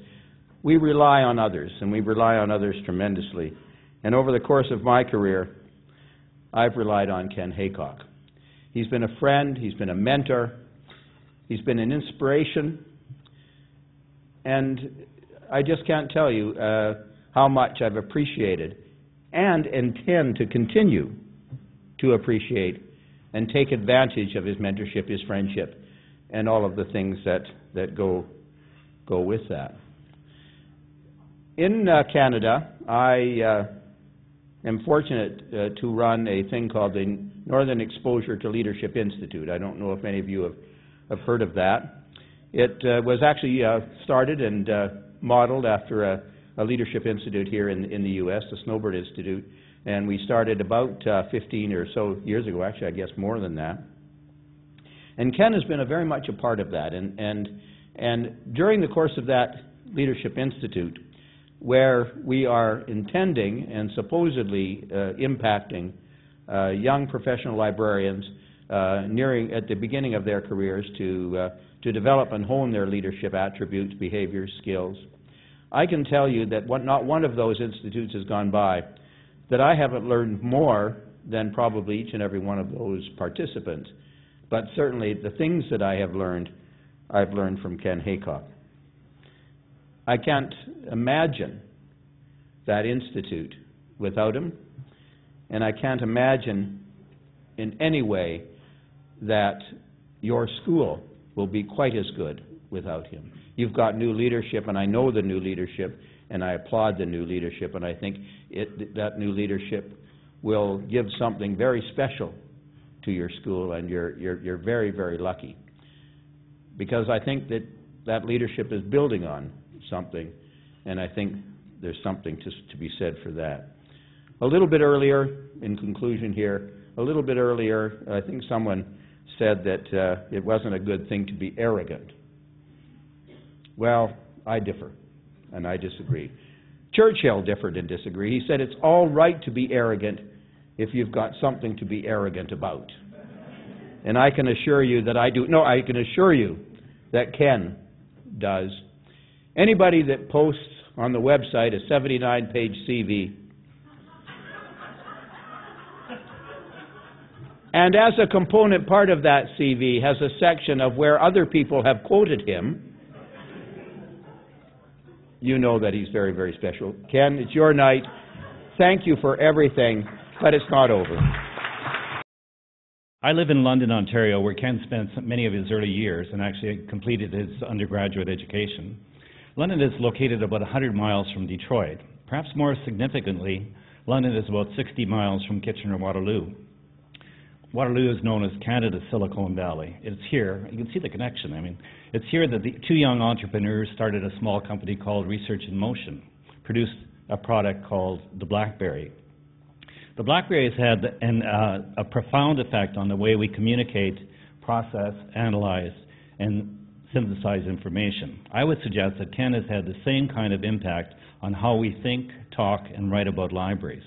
Speaker 12: we rely on others, and we rely on others tremendously. And over the course of my career, I've relied on Ken Haycock. He's been a friend, he's been a mentor, he's been an inspiration, and I just can't tell you how much I've appreciated and intend to continue to appreciate and take advantage of his mentorship, his friendship, and all of the things that go with that. In Canada, I am fortunate to run a thing called the Northern Exposure to Leadership Institute. I don't know if any of you have heard of that. It was actually started and modeled after a leadership institute here in the U.S., the Snowbird Institute, and we started about 15 or so years ago, actually I guess more than that. And Ken has been very much a part of that, and during the course of that Leadership Institute, where we are intending and supposedly impacting young professional librarians nearing at the beginning of their careers to develop and hone their leadership attributes, behaviors, skills. I can tell you that not one of those institutes has gone by that I haven't learned more than probably each and every one of those participants. But certainly the things that I have learned, I've learned from Ken Haycock. I can't imagine that institute without him, and I can't imagine in any way that your school will be quite as good without him. You've got new leadership, and I know the new leadership, and I applaud the new leadership, and I think that new leadership will give something very special to your school, and you're very, very lucky. Because I think that leadership is building on something, and I think there's something to be said for that. A little bit earlier, in conclusion here, I think someone said that it wasn't a good thing to be arrogant. Well, I differ, and I disagree. Churchill differed and disagreed. He said it's all right to be arrogant if you've got something to be arrogant about. And I can assure you that I do. No, I can assure you that Ken does. Anybody that posts on the website a 79-page CV, and as a component part of that CV has a section of where other people have quoted him, you know that he's very, very special. Ken, it's your night. Thank you for everything, but it's not over.
Speaker 13: I live in London, Ontario, where Ken spent many of his early years and actually completed his undergraduate education. London is located about 100 miles from Detroit. Perhaps more significantly, London is about 60 miles from Kitchener-Waterloo. Waterloo is known as Canada's Silicon Valley. It's here, you can see the connection. I mean, it's here that the two young entrepreneurs started a small company called Research in Motion, produced a product called the BlackBerry. The BlackBerry has had a profound effect on the way we communicate, process, analyze, and synthesize information. I would suggest that Ken has had the same kind of impact on how we think, talk, and write about libraries.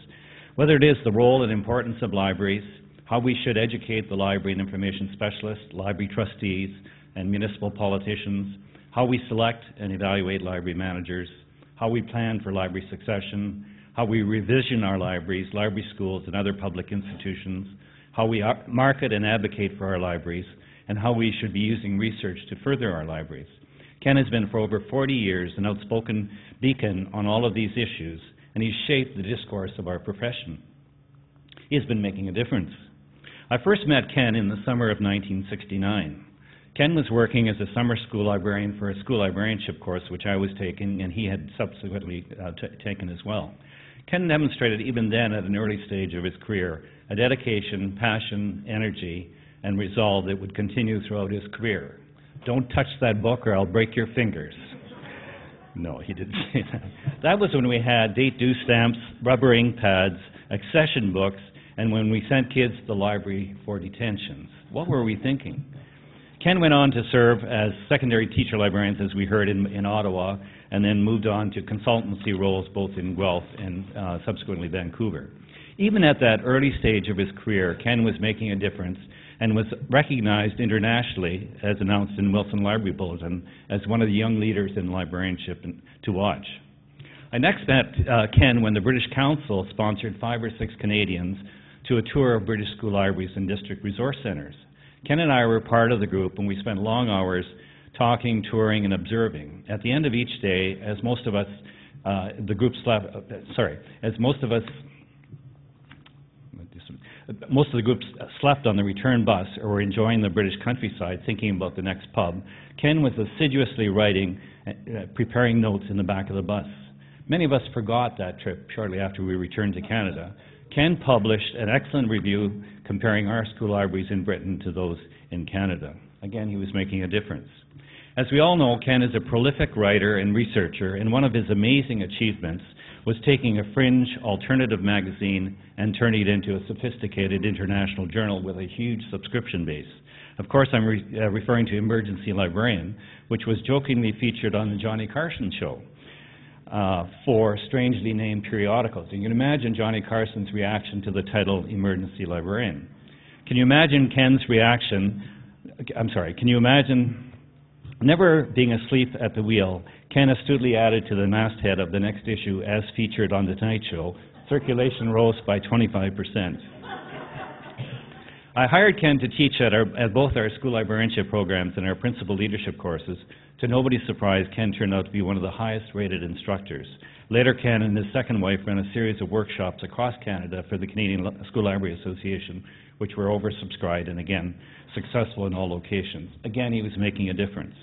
Speaker 13: Whether it is the role and importance of libraries, how we should educate the library and information specialists, library trustees, and municipal politicians, how we select and evaluate library managers, how we plan for library succession, how we revision our libraries, library schools, and other public institutions, how we market and advocate for our libraries, and how we should be using research to further our libraries. Ken has been for over 40 years an outspoken beacon on all of these issues, and he's shaped the discourse of our profession. He has been making a difference. I first met Ken in the summer of 1969. Ken was working as a summer school librarian for a school librarianship course which I was taking, and he had subsequently taken as well. Ken demonstrated even then at an early stage of his career a dedication, passion, energy, and resolve that would continue throughout his career. Don't touch that book or I'll break your fingers. No, he didn't say that. That was when we had date due stamps, rubber ink pads, accession books, and when we sent kids to the library for detentions. What were we thinking? Ken went on to serve as secondary teacher librarians, as we heard, in Ottawa, and then moved on to consultancy roles both in Guelph and subsequently Vancouver. Even at that early stage of his career, Ken was making a difference and was recognized internationally, as announced in Wilson Library Bulletin, as one of the young leaders in librarianship to watch. I next met Ken when the British Council sponsored 5 or 6 Canadians to a tour of British school libraries and district resource centers. Ken and I were part of the group, and we spent long hours talking, touring, and observing. At the end of each day, as most of us, most of the groups slept on the return bus or were enjoying the British countryside, thinking about the next pub, Ken was assiduously writing, preparing notes in the back of the bus. Many of us forgot that trip shortly after we returned to Canada. Ken published an excellent review comparing our school libraries in Britain to those in Canada. Again, he was making a difference. As we all know, Ken is a prolific writer and researcher, and one of his amazing achievements was taking a fringe alternative magazine and turning it into a sophisticated international journal with a huge subscription base. Of course, I'm referring to Emergency Librarian, which was jokingly featured on the Johnny Carson show. For strangely named periodicals. You can imagine Johnny Carson's reaction to the title Emergency Librarian. Can you imagine Ken's reaction? Can you imagine never being asleep at the wheel? Ken astutely added to the masthead of the next issue, as featured on The Tonight Show, circulation rose by 25%. I hired Ken to teach at both our school librarianship programs and our principal leadership courses. To nobody's surprise, Ken turned out to be one of the highest rated instructors. Later, Ken and his second wife ran a series of workshops across Canada for the Canadian School Library Association, which were oversubscribed and again, successful in all locations. Again, he was making a difference.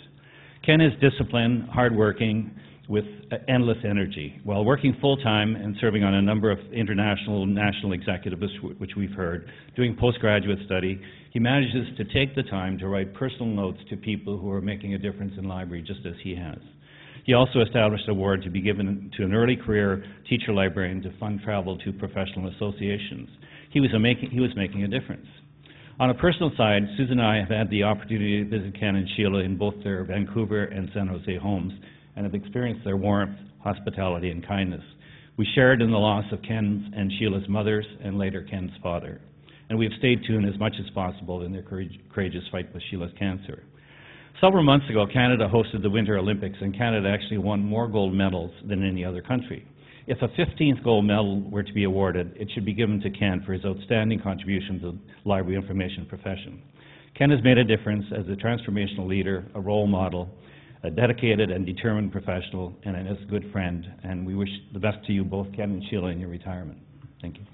Speaker 13: Ken is disciplined, hardworking, with endless energy. While working full-time and serving on a number of international, national executives, which we've heard, doing postgraduate study, he manages to take the time to write personal notes to people who are making a difference in library, just as he has. He also established an award to be given to an early career teacher librarian to fund travel to professional associations. He was making a difference. On a personal side, Susan and I have had the opportunity to visit Ken and Sheila in both their Vancouver and San Jose homes, and have experienced their warmth, hospitality, and kindness. We shared in the loss of Ken's and Sheila's mothers and later Ken's father. And we have stayed tuned as much as possible in their courageous fight with Sheila's cancer. Several months ago, Canada hosted the Winter Olympics, and Canada actually won more gold medals than any other country. If a 15th gold medal were to be awarded, it should be given to Ken for his outstanding contribution to the library information profession. Ken has made a difference as a transformational leader, a role model, a dedicated and determined professional, and as a good friend. And we wish the best to you both, Ken and Sheila, in your retirement. Thank you.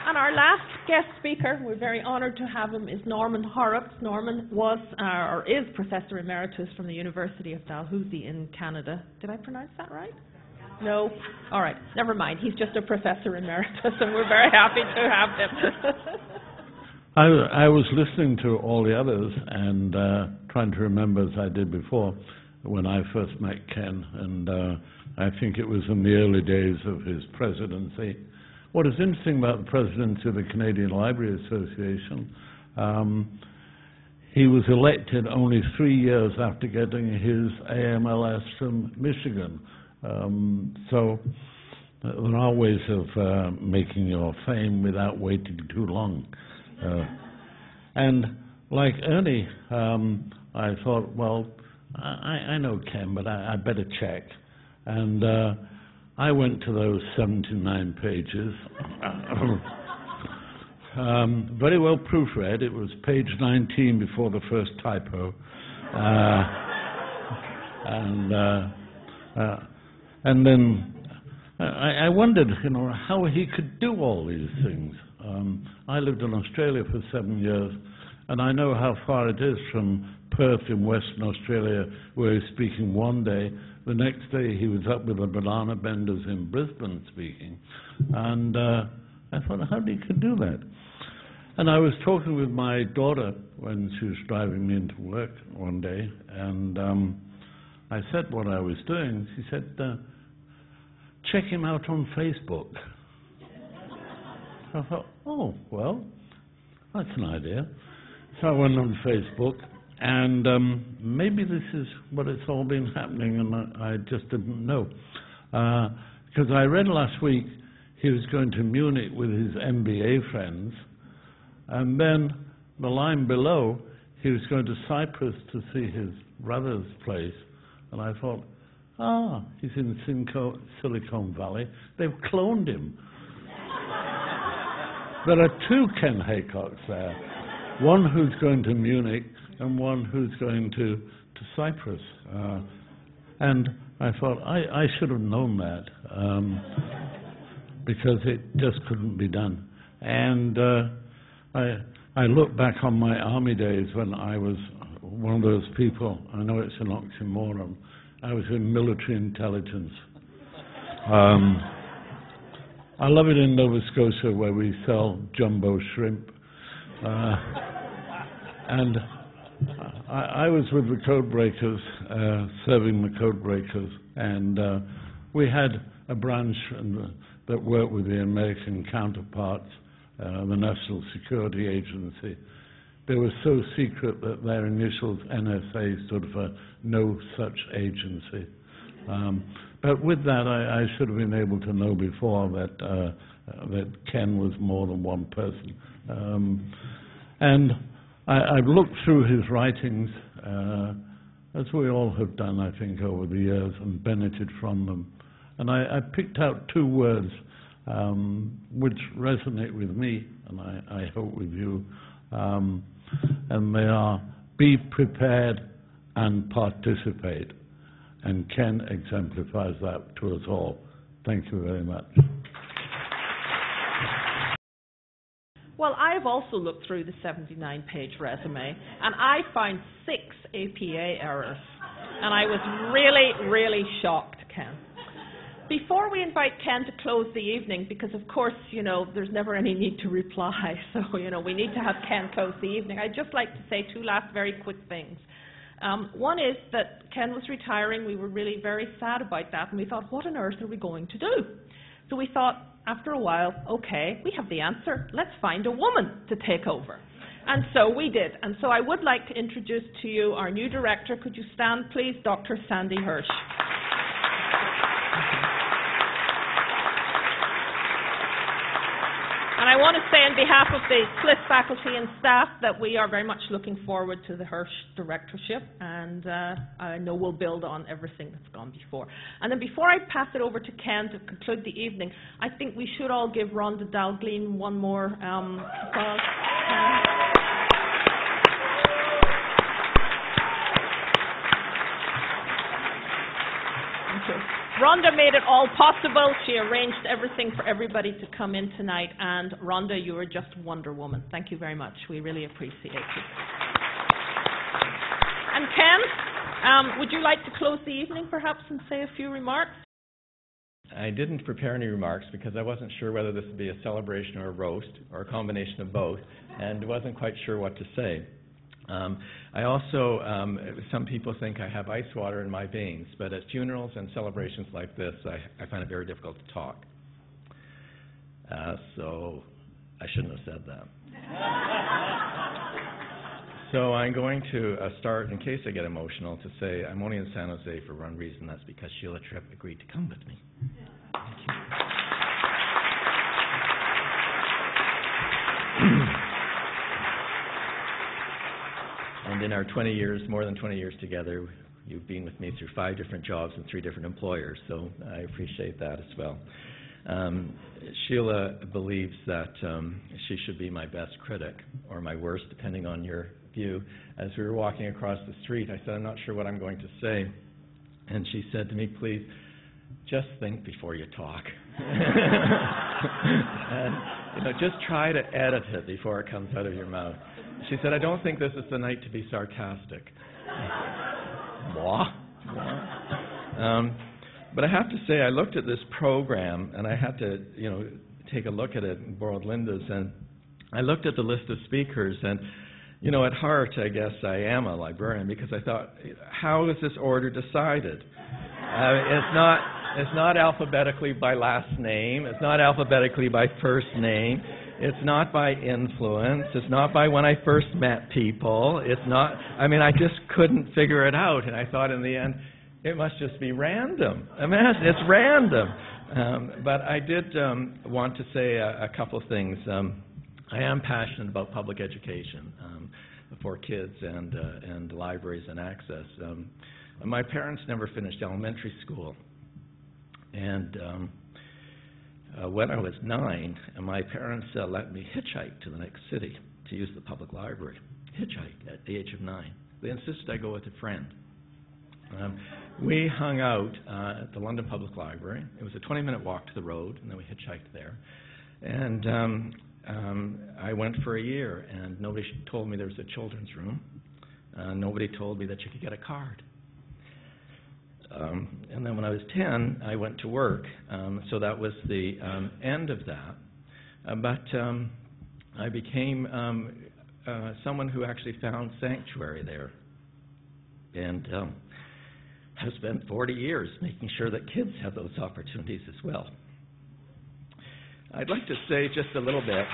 Speaker 1: And our last guest speaker, we're very honoured to have him, is Norman Horrocks. Norman was, or is, Professor Emeritus from the University of Dalhousie in Canada. Did I pronounce that right? No? All right, never mind. He's just a Professor Emeritus, and we're very happy to have him.
Speaker 14: I was listening to all the others and trying to remember, as I did before, when I first met Ken, and I think it was in the early days of his presidency. What is interesting about the presidency of the Canadian Library Association, he was elected only 3 years after getting his AMLS from Michigan. So there are ways of making your fame without waiting too long. And like Ernie, I thought, well, I know Ken, but I better check. And I went to those 79 pages, very well proofread. It was page 19 before the first typo. And then I wondered, how he could do all these things. I lived in Australia for 7 years, and I know how far it is from Perth in Western Australia, where he's speaking one day. The next day he was up with the banana benders in Brisbane speaking. And I thought, how did he do that? And I was talking with my daughter when she was driving me into work one day, and I said what I was doing. She said, check him out on Facebook. I thought, oh, well, that's an idea. So I went on Facebook, and maybe this is what it's all been happening, and I just didn't know. Because I read last week he was going to Munich with his MBA friends, and then the line below, he was going to Cyprus to see his brother's place. And I thought, he's in Silicon Valley. They've cloned him. There are two Ken Haycocks there, one who's going to Munich and one who's going to Cyprus. And I thought, I should have known that, because it just couldn't be done. And I look back on my army days when I was one of those people, I know it's an oxymoron, I was in military intelligence. I love it in Nova Scotia where we sell jumbo shrimp. And I was with the code breakers, serving the code breakers, and we had a branch that worked with the American counterparts, the National Security Agency. They were so secret that their initials, NSA, stood for No Such Agency. But with that, I should have been able to know before that Ken was more than one person. And I've looked through his writings, as we all have done, I think, over the years, and benefited from them. And I picked out two words which resonate with me, and I hope with you. And they are, be prepared and participate. And Ken exemplifies that to us all. Thank you very much.
Speaker 1: Well, I've also looked through the 79-page resume, and I find 6 APA errors. And I was really, really shocked, Ken. Before we invite Ken to close the evening, because of course, there's never any need to reply, so, we need to have Ken close the evening, I'd just like to say 2 last very quick things. One is that Ken was retiring. We were really very sad about that, and we thought, what on earth are we going to do? So we thought, after a while, okay, we have the answer. Let's find a woman to take over. And so we did. And so I would like to introduce to you our new director. Could you stand, please? Dr. Sandy Hirsch. And I want to say on behalf of the SLIS faculty and staff that we are very much looking forward to the Hirsch directorship, and I know we'll build on everything that's gone before. And then before I pass it over to Ken to conclude the evening, I think we should all give Rhonda Dalgleen one more applause. Thank you. Rhonda made it all possible. She arranged everything for everybody to come in tonight. And Rhonda, you are just Wonder Woman. Thank you very much. We really appreciate you. And Ken, would you like to close the evening perhaps and say a few remarks?
Speaker 15: I didn't prepare any remarks because I wasn't sure whether this would be a celebration or a roast or a combination of both, and wasn't quite sure what to say. I also, some people think I have ice water in my veins, but at funerals and celebrations like this, I find it very difficult to talk. So I shouldn't have said that. So I'm going to start, in case I get emotional, to say I'm only in San Jose for one reason. That's because Sheila Tripp agreed to come with me. Thank you. And in our 20 years, more than 20 years together, you've been with me through 5 different jobs and 3 different employers, so I appreciate that as well. Sheila believes that she should be my best critic, or my worst, depending on your view. As we were walking across the street, I said, I'm not sure what I'm going to say. And she said to me, please, just think before you talk. And, just try to edit it before it comes out of your mouth. She said, I don't think this is the night to be sarcastic. Moi? But I have to say, I looked at this program, and I had to, take a look at it and borrowed Linda's, and I looked at the list of speakers, and, at heart, I guess I am a librarian, because I thought, how is this order decided? It's not alphabetically by last name. It's not alphabetically by first name. It's not by influence. It's not by when I first met people. It's not, I just couldn't figure it out. And I thought in the end, it must just be random. It's random. But I did want to say a couple things. I am passionate about public education for kids and libraries and access. My parents never finished elementary school. And when I was 9, my parents let me hitchhike to the next city to use the public library. Hitchhike at the age of 9. They insisted I go with a friend. We hung out at the London Public Library. It was a 20-minute walk to the road, and then we hitchhiked there. And I went for a year, and nobody told me there was a children's room. Nobody told me that you could get a card. And then when I was 10, I went to work, so that was the end of that. But I became someone who actually found sanctuary there, and have spent 40 years making sure that kids have those opportunities as well. I'd like to say just a little bit.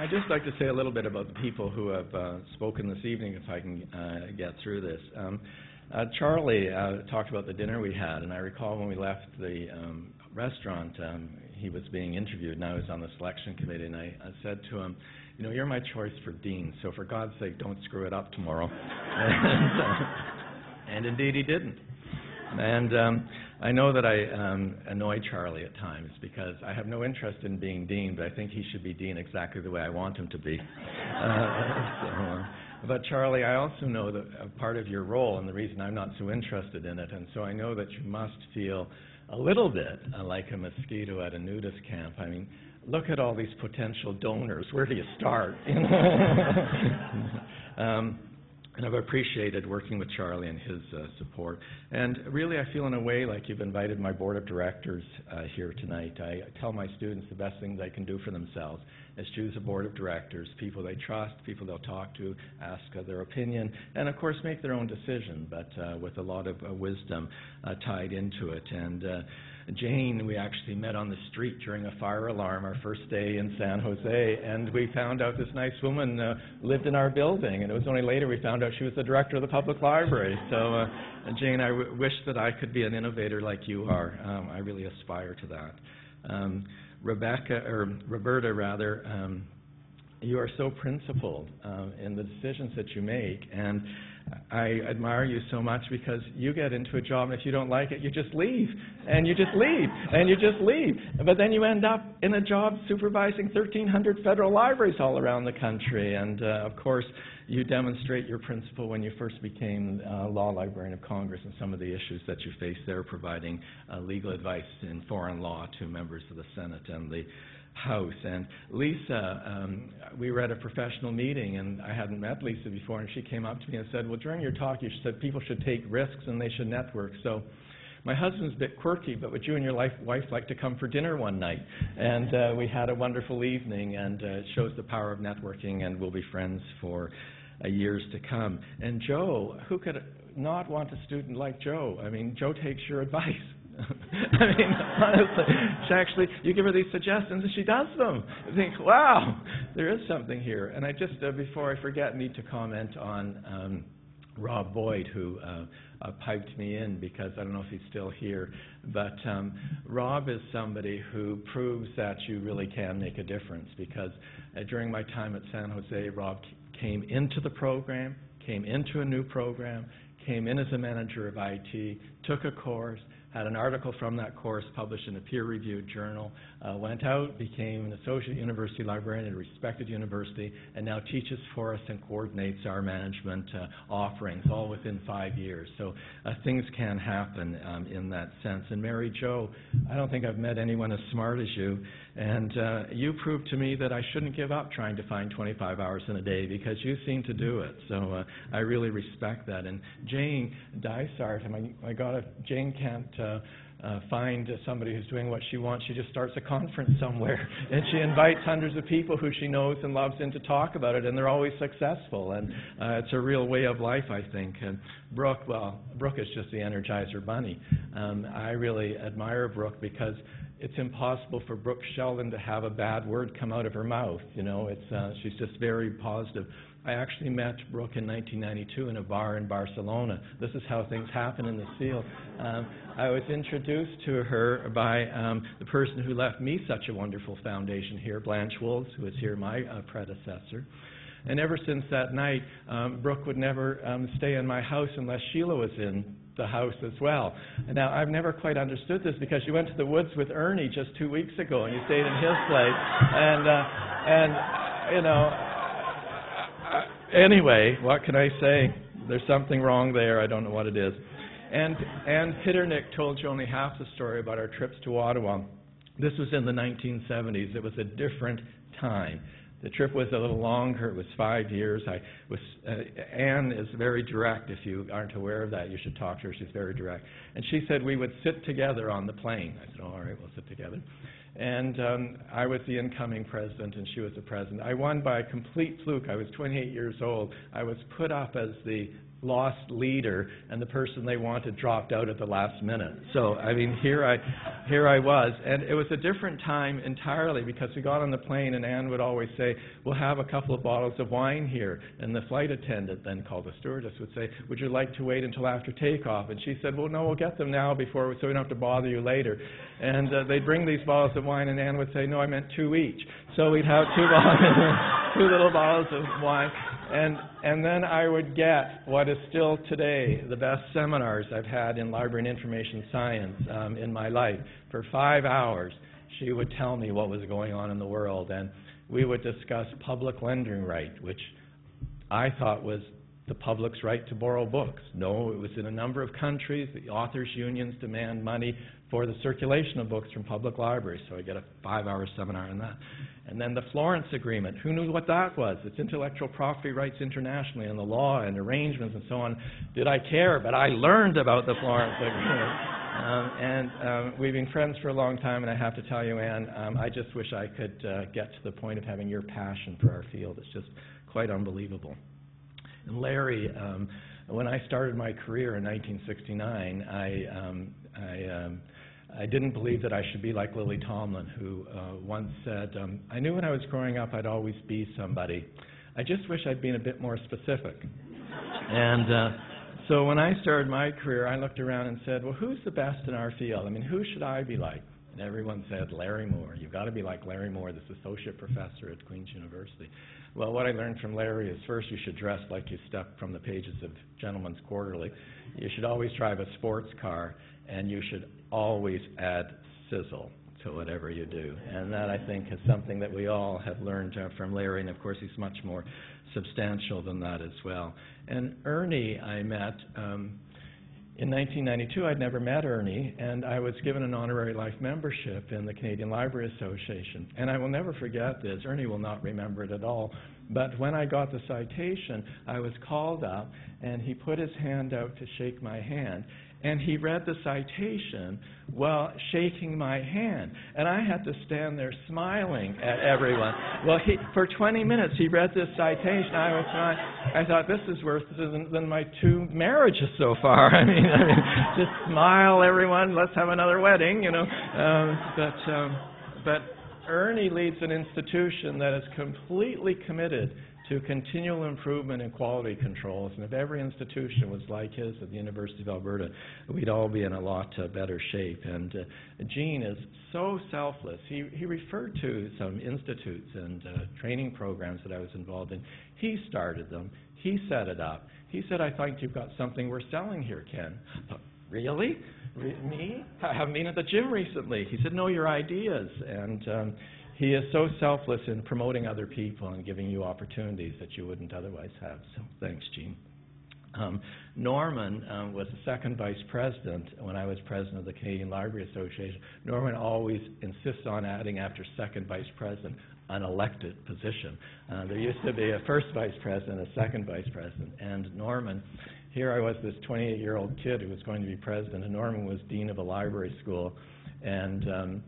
Speaker 15: I'd just like to say a little bit about the people who have spoken this evening, if I can get through this. Charlie talked about the dinner we had, and I recall when we left the restaurant, he was being interviewed, and I was on the selection committee, and I said to him, you're my choice for dean, so for God's sake, don't screw it up tomorrow. And indeed he didn't. And I know that I annoy Charlie at times because I have no interest in being dean, but I think he should be dean exactly the way I want him to be. But Charlie, I also know that a part of your role and the reason I'm not so interested in it, and so I know that you must feel a little bit like a mosquito at a nudist camp. Look at all these potential donors. Where do you start? And I've appreciated working with Charlie and his support. And really, I feel in a way like you've invited my board of directors here tonight. I tell my students the best thing they can do for themselves is choose a board of directors, people they trust, people they'll talk to, ask their opinion, and of course make their own decision, but with a lot of wisdom tied into it. And Jane, we actually met on the street during a fire alarm our first day in San Jose, and we found out this nice woman lived in our building, and it was only later we found out she was the director of the public library. So, Jane, I wish that I could be an innovator like you are. I really aspire to that. Roberta, rather, you are so principled in the decisions that you make, and I admire you so much because you get into a job, and if you don't like it, you just leave, and you just leave, and you just leave. But then you end up in a job supervising 1,300 federal libraries all around the country, and of course, you demonstrate your principle when you first became Law Librarian of Congress and some of the issues that you faced there, providing legal advice in foreign law to members of the Senate and the House. And Lisa, we were at a professional meeting, and I hadn't met Lisa before, and she came up to me and said, well, during your talk you said people should take risks and they should network. So my husband's a bit quirky, but would you and your wife like to come for dinner one night? And we had a wonderful evening, and it shows the power of networking, and we'll be friends for years to come. And Jo, who could not want a student like Jo? I mean, Jo takes your advice. I mean, honestly, you give her these suggestions and she does them. You think, wow, there is something here. And I just, before I forget, need to comment on Rob Boyd, who piped me in, because I don't know if he's still here. But Rob is somebody who proves that you really can make a difference, because during my time at San Jose, Rob came into the program, came into a new program, came in as a manager of IT, took a course, had an article from that course published in a peer-reviewed journal, went out, became an associate university librarian at a respected university, and now teaches for us and coordinates our management offerings, all within 5 years. So things can happen in that sense. And Mary Jo, I don't think I've met anyone as smart as you, and you proved to me that I shouldn't give up trying to find 25 hours in a day, because you seem to do it. So I really respect that. And Jane Dysart, Jane can't find somebody who's doing what she wants. She just starts a conference somewhere, and she invites hundreds of people who she knows and loves in to talk about it, and they're always successful. And it's a real way of life, I think. And Brooke, well, Brooke is just the Energizer Bunny. I really admire Brooke, because it's impossible for Brooke Sheldon to have a bad word come out of her mouth. You know, she's just very positive. I actually met Brooke in 1992 in a bar in Barcelona. This is how things happen in this field. I was introduced to her by the person who left me such a wonderful foundation here, Blanche Wolves, who was here, my predecessor. And ever since that night, Brooke would never stay in my house unless Sheila was in the house as well. Now, I've never quite understood this, because you went to the woods with Ernie just 2 weeks ago, and you stayed in his place. And you know, anyway, what can I say? There's something wrong there. I don't know what it is. And Pitternick told you only half the story about our trips to Ottawa. This was in the 1970s. It was a different time. The trip was a little longer. It was 5 years. Anne is very direct. If you aren't aware of that, you should talk to her. She's very direct. And she said we would sit together on the plane. I said, oh, all right, we'll sit together. And I was the incoming president, and she was the president. I won by a complete fluke. I was 28 years old. I was put up as the lost leader, and the person they wanted dropped out at the last minute. So, I mean, here I was. And it was a different time entirely, because we got on the plane, and Anne would always say, we'll have a couple of bottles of wine here. And the flight attendant, then called the stewardess, would say, would you like to wait until after takeoff? And she said, well, no, we'll get them now so we don't have to bother you later. And they'd bring these bottles of wine, and Anne would say, no, I meant 2 each. So we'd have 2 little bottles of wine. And then I would get what is still today the best seminars I've had in library and information science in my life. For 5 hours, she would tell me what was going on in the world, and we would discuss public lending right, which I thought was the public's right to borrow books. No, it was in a number of countries. The authors' unions demand money for the circulation of books from public libraries. So I get a 5-hour seminar on that. And then the Florence Agreement. Who knew what that was? It's intellectual property rights internationally, and the law and arrangements and so on. Did I care? But I learned about the Florence Agreement. We've been friends for a long time, and I have to tell you, Anne, I just wish I could get to the point of having your passion for our field. It's just quite unbelievable. And Larry, when I started my career in 1969, I didn't believe that I should be like Lily Tomlin, who once said, I knew when I was growing up I'd always be somebody. I just wish I'd been a bit more specific. And so when I started my career, I looked around and said, well, who's the best in our field? I mean, who should I be like? And everyone said, Larry Moore. You've got to be like Larry Moore, this associate professor at Queen's University. Well, what I learned from Larry is first you should dress like you stepped from the pages of Gentleman's Quarterly. You should always drive a sports car, and you should always add sizzle to whatever you do. And that, I think, is something that we all have learned from Larry, and of course he's much more substantial than that as well. And Ernie I met in 1992. I'd never met Ernie, and I was given an honorary life membership in the Canadian Library Association. And I will never forget this. Ernie will not remember it at all. But when I got the citation, I was called up, and he put his hand out to shake my hand. And he read the citation while shaking my hand. And I had to stand there smiling at everyone. Well, for 20 minutes, he read this citation. I was smiling. I thought, this is worse than my 2 marriages so far. I mean, just smile, everyone. Let's have another wedding, you know. But Ernie leads an institution that is completely committed to continual improvement in quality controls. And if every institution was like his at the University of Alberta, we'd all be in a lot better shape. And Gene is so selfless. He referred to some institutes and training programs that I was involved in. He started them. He set it up. He said, I think you've got something worth selling here, Ken. I thought, really? Me? I haven't been at the gym recently. He said, no, your ideas. And he is so selfless in promoting other people and giving you opportunities that you wouldn't otherwise have. So thanks, Gene. Norman was the second vice president when I was president of the Canadian Library Association. Norman always insists on adding after second vice president an elected position. There used to be a first vice president, a second vice president, and Norman, here I was, this 28-year-old kid who was going to be president, and Norman was dean of a library school, and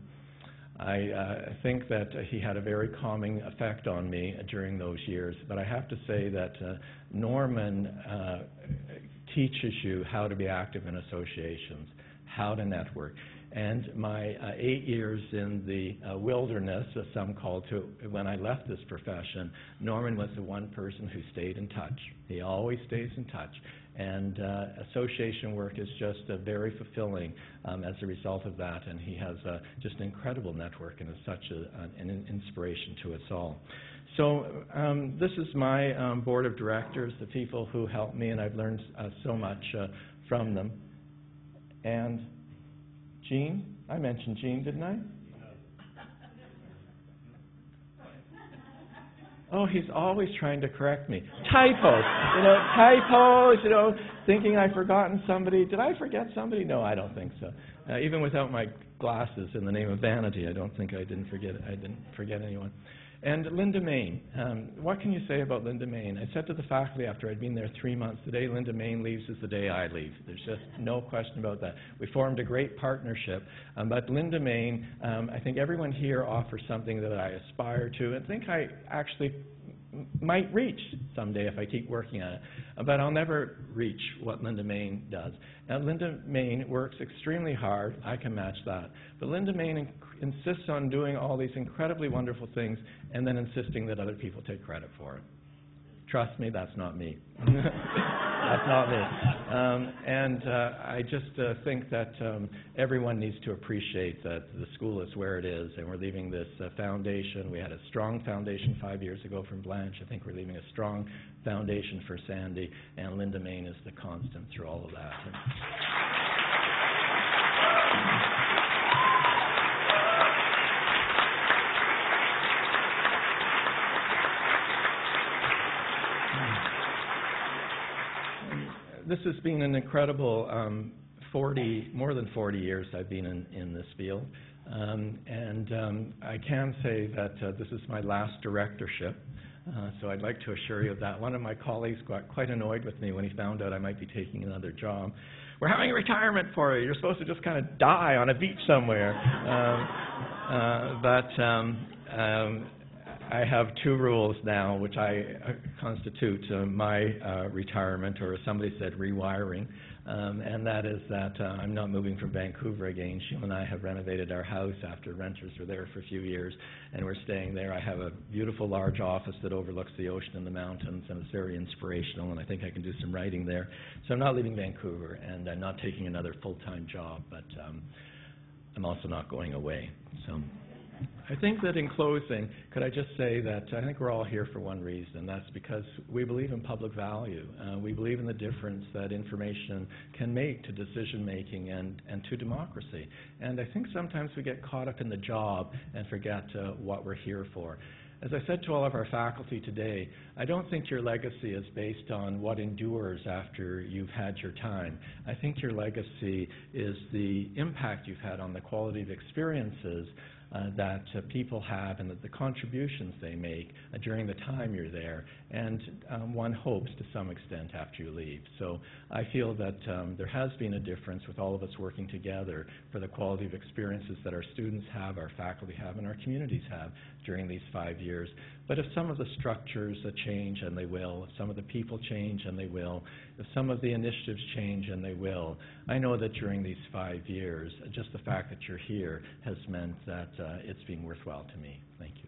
Speaker 15: I think that he had a very calming effect on me during those years. But I have to say that Norman teaches you how to be active in associations, how to network. And my 8 years in the wilderness, as some call to, when I left this profession, Norman was the one person who stayed in touch. He always stays in touch. And association work is just very fulfilling as a result of that. And he has just an incredible network and is such an inspiration to us all. So this is my board of directors, the people who helped me, and I've learned so much from them. And Gene, I mentioned Gene, didn't I? Oh, he's always trying to correct me. Typos, thinking I've forgotten somebody. Did I forget somebody? No, I don't think so. Even without my glasses, in the name of vanity, I don't think I didn't forget anyone. And Linda Main, what can you say about Linda Main? I said to the faculty after I'd been there 3 months, the day Linda Main leaves is the day I leave. There's just no question about that. We formed a great partnership, but Linda Main, I think everyone here offers something that I aspire to and think I actually might reach someday if I keep working at it. But I'll never reach what Linda Main does. And Linda Main works extremely hard. I can match that. But Linda Main insists on doing all these incredibly wonderful things and then insisting that other people take credit for it. Trust me, that's not me. That's not me. And I just think that everyone needs to appreciate that the school is where it is, and we're leaving this foundation. We had a strong foundation 5 years ago from Blanche. I think we're leaving a strong foundation for Sandy, and Linda Main is the constant through all of that. This has been an incredible more than 40 years I've been in this field. I can say that this is my last directorship. So I'd like to assure you of that. One of my colleagues got quite annoyed with me when he found out I might be taking another job. We're having a retirement for you. You're supposed to just kind of die on a beach somewhere. I have 2 rules now, which I constitute my retirement, or as somebody said, rewiring. and that is that I'm not moving from Vancouver again. Sheila and I have renovated our house after renters were there for a few years, and we're staying there. I have a beautiful large office that overlooks the ocean and the mountains, and it's very inspirational, and I think I can do some writing there. So I'm not leaving Vancouver, and I'm not taking another full-time job, but I'm also not going away. So I think that in closing, could I just say that I think we're all here for one reason, and that's because we believe in public value. We believe in the difference that information can make to decision-making and to democracy. And I think sometimes we get caught up in the job and forget what we're here for. As I said to all of our faculty today, I don't think your legacy is based on what endures after you've had your time. I think your legacy is the impact you've had on the quality of experiences that people have and the contributions they make during the time you're there, and one hopes to some extent after you leave. So I feel that there has been a difference with all of us working together for the quality of experiences that our students have, our faculty have, and our communities have during these 5 years. But if some of the structures change, and they will, if some of the people change, and they will, if some of the initiatives change, and they will, I know that during these 5 years, just the fact that you're here has meant that it's been worthwhile to me. Thank you.